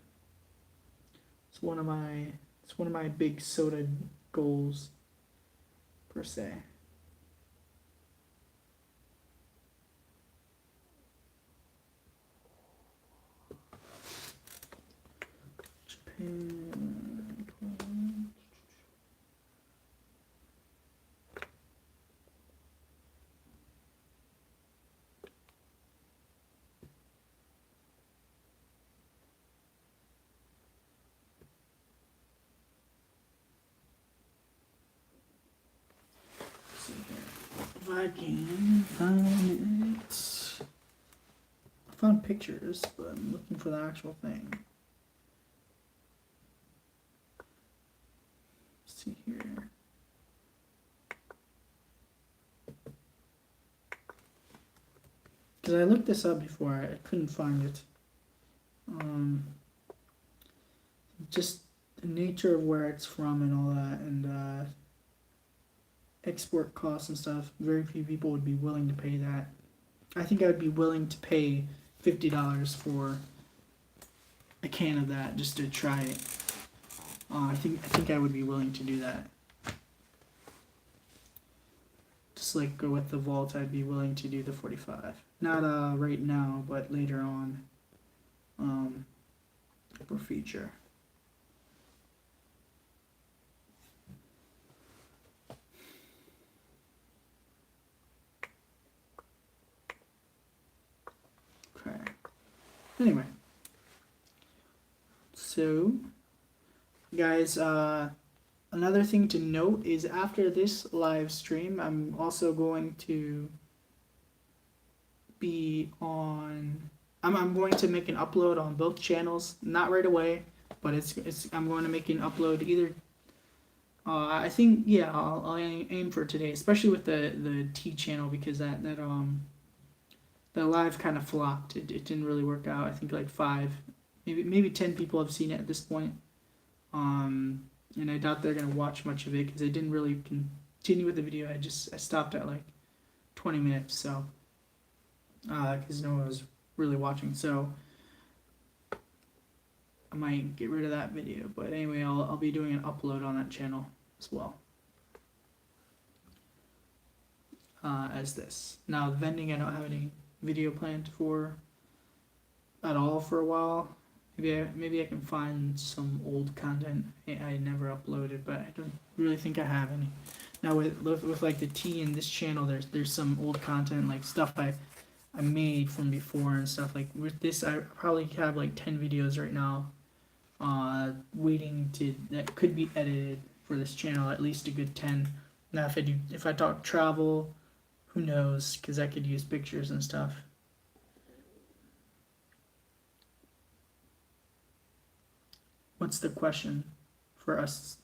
It's one of my it's one of my big soda goals per se. Japan. See here. If I can find it. I found pictures, but I'm looking for the actual thing. Let's see here. Because I looked this up before, I couldn't find it. Just the nature of where it's from and all that, and export costs and stuff. Very few people would be willing to pay that. I think I would be willing to pay $50 for a can of that just to try it. I think I would be willing to do that. Just like go with the vault, I'd be willing to do the 45. Not right now, but later on. For feature. Okay. Anyway. So, guys, another thing to note is after this live stream, I'm also going to be on. I'm going to make an upload on both channels, not right away, but I'm going to make an upload either. I think yeah, I'll aim for today, especially with the T channel because that live kind of flopped. It didn't really work out. I think like 5, maybe 10 people have seen it at this point. And I doubt they're gonna watch much of it because I didn't really continue with the video. I stopped at like 20 minutes, so because no one was really watching. So I might get rid of that video. But anyway, I'll be doing an upload on that channel as well. As this. Now vending, I don't have any video planned for at all for a while. Maybe I can find some old content I never uploaded, but I don't really think I have any. Now with like the T in this channel, there's some old content like stuff I made from before and stuff. Like with this, I probably have like 10 videos right now, waiting that could be edited for this channel. At least a good 10. Now if I talk travel, who knows? Because I could use pictures and stuff. What's the question for us?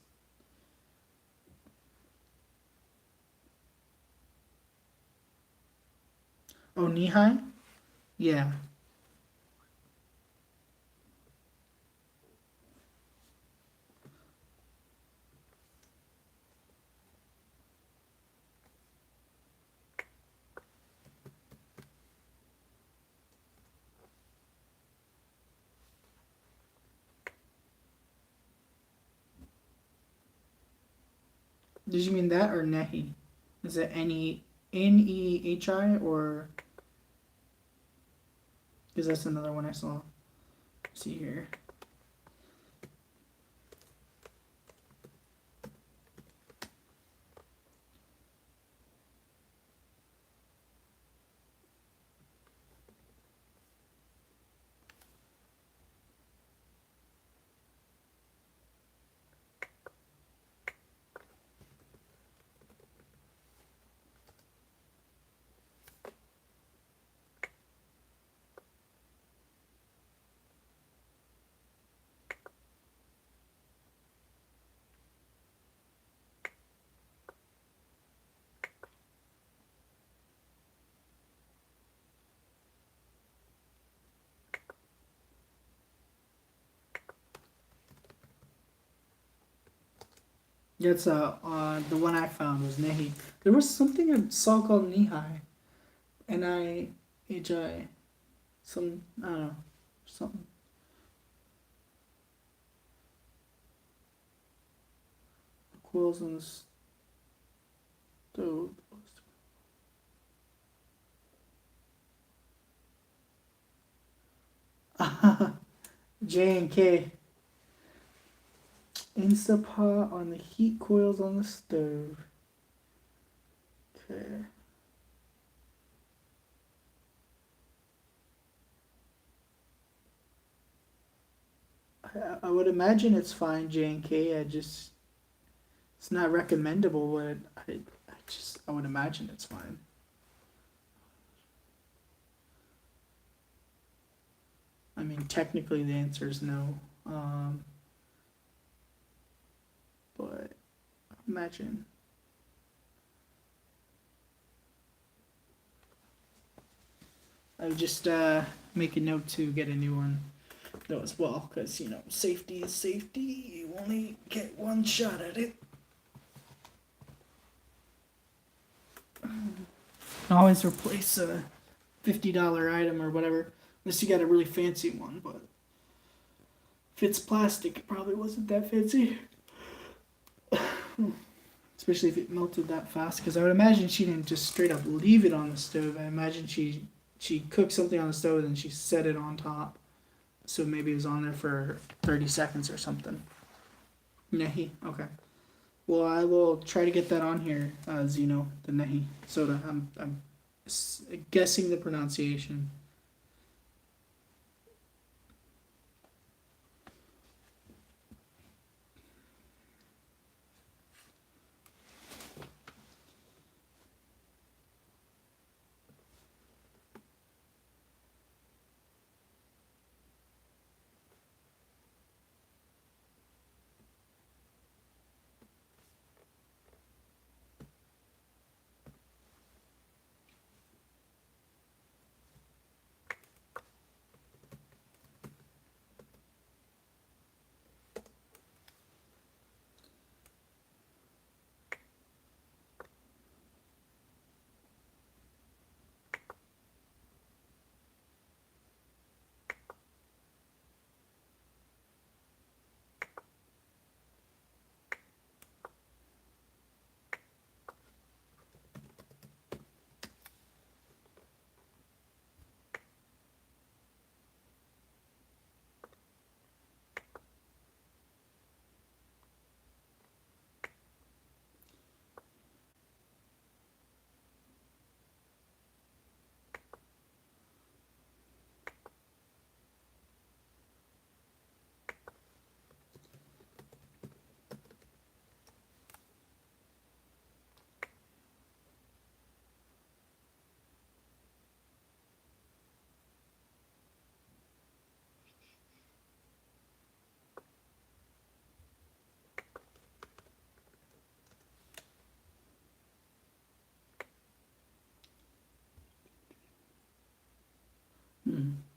Oh, knee high? Yeah. Did you mean that or Nehi? Is it Nehi or because that's another one I saw. Let's see here. That's the one I found was Nehi. There was something I saw called Nehi, Nihi, some I don't know, something. Quills on the stove. J and K. Instapot on the heat coils on the stove. Okay. I would imagine it's fine, J and K. It's not recommendable, but I would imagine it's fine. I mean, technically the answer is no. But imagine. I would just make a note to get a new one though as well, because safety is safety. You only get one shot at it. Always replace a $50 item or whatever, unless you got a really fancy one. But if it's plastic, it probably wasn't that fancy. Especially if it melted that fast, because I would imagine she didn't just straight up leave it on the stove. I imagine she cooked something on the stove and she set it on top. So maybe it was on there for 30 seconds or something. Nehi, okay. Well, I will try to get that on here, Zeno, the Nehi soda. I'm guessing the pronunciation.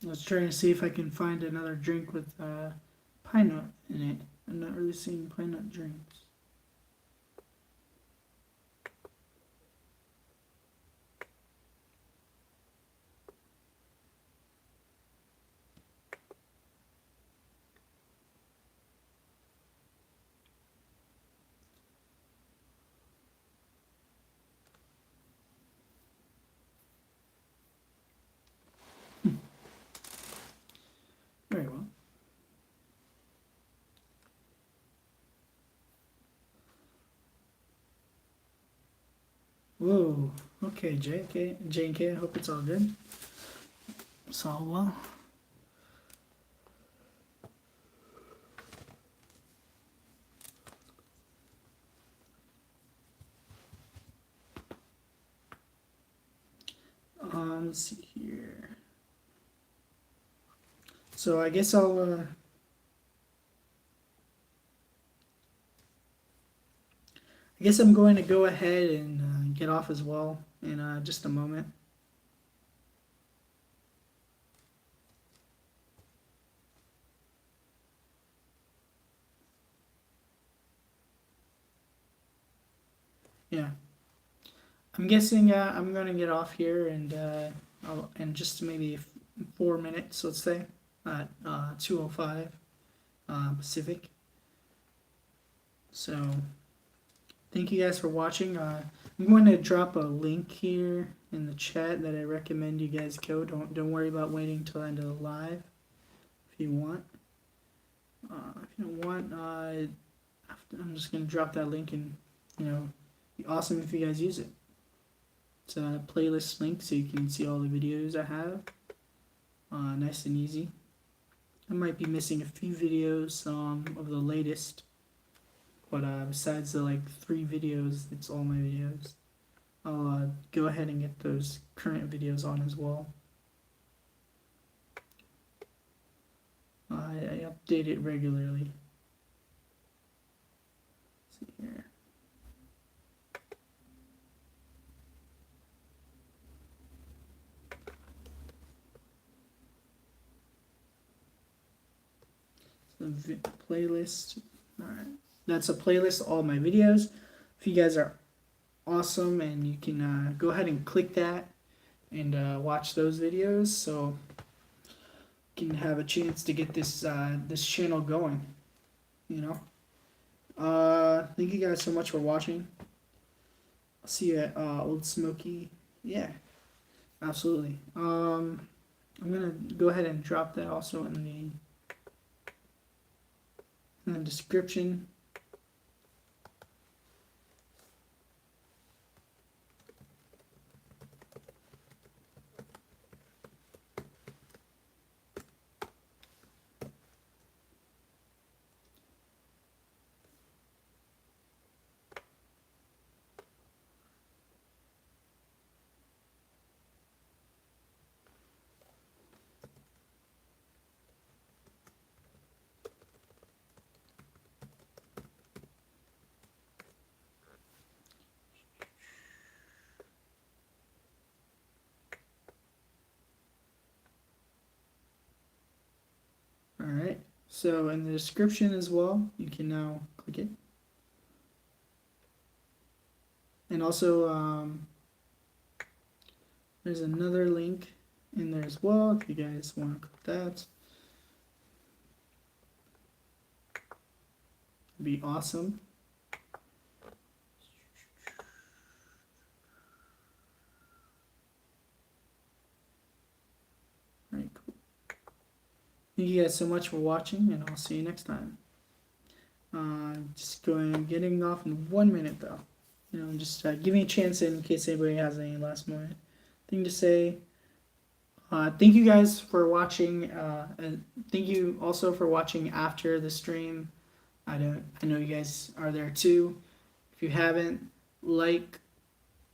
I was trying to see if I can find another drink with pine nut in it. I'm not really seeing pine nut drinks. Whoa. Okay, J and K. I hope it's all good. It's all well. Let's see here. So I guess I'm going to go ahead and get off as well in just a moment. Yeah, I'm guessing I'm going to get off here and in just maybe 4 minutes, let's say, at 2:05 Pacific. So thank you guys for watching. I'm going to drop a link here in the chat that I recommend you guys go. Don't worry about waiting till the end of the live if you want. If you don't want, I'm just gonna drop that link, and it'd be awesome if you guys use it. It's a playlist link so you can see all the videos I have. Nice and easy. I might be missing a few videos of the latest. But besides the 3 videos, it's all my videos. I'll go ahead and get those current videos on as well. I update it regularly. Let's see here. So playlist. All right. That's a playlist of all my videos. If you guys are awesome, and you can go ahead and click that and watch those videos, so you can have a chance to get this this channel going. Thank you guys so much for watching. I'll see you at Old Smoky. Yeah, absolutely. I'm gonna go ahead and drop that also in the description. Alright, so in the description as well, you can now click it. And also, there's another link in there as well if you guys want to click that. It'd be awesome. Alright, cool. Thank you guys so much for watching, and I'll see you next time. Just getting off in 1 minute though. Just give me a chance in case anybody has any last moment thing to say. Thank you guys for watching, and thank you also for watching after the stream. I know you guys are there too. If you haven't, like,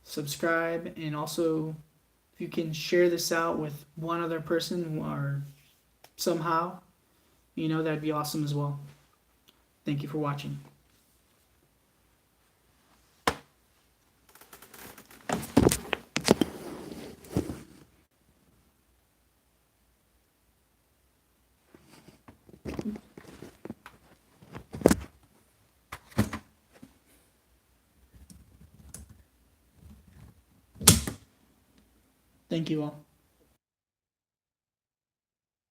subscribe, and also if you can share this out with one other person or somehow, that'd be awesome as well. Thank you for watching. Thank you all.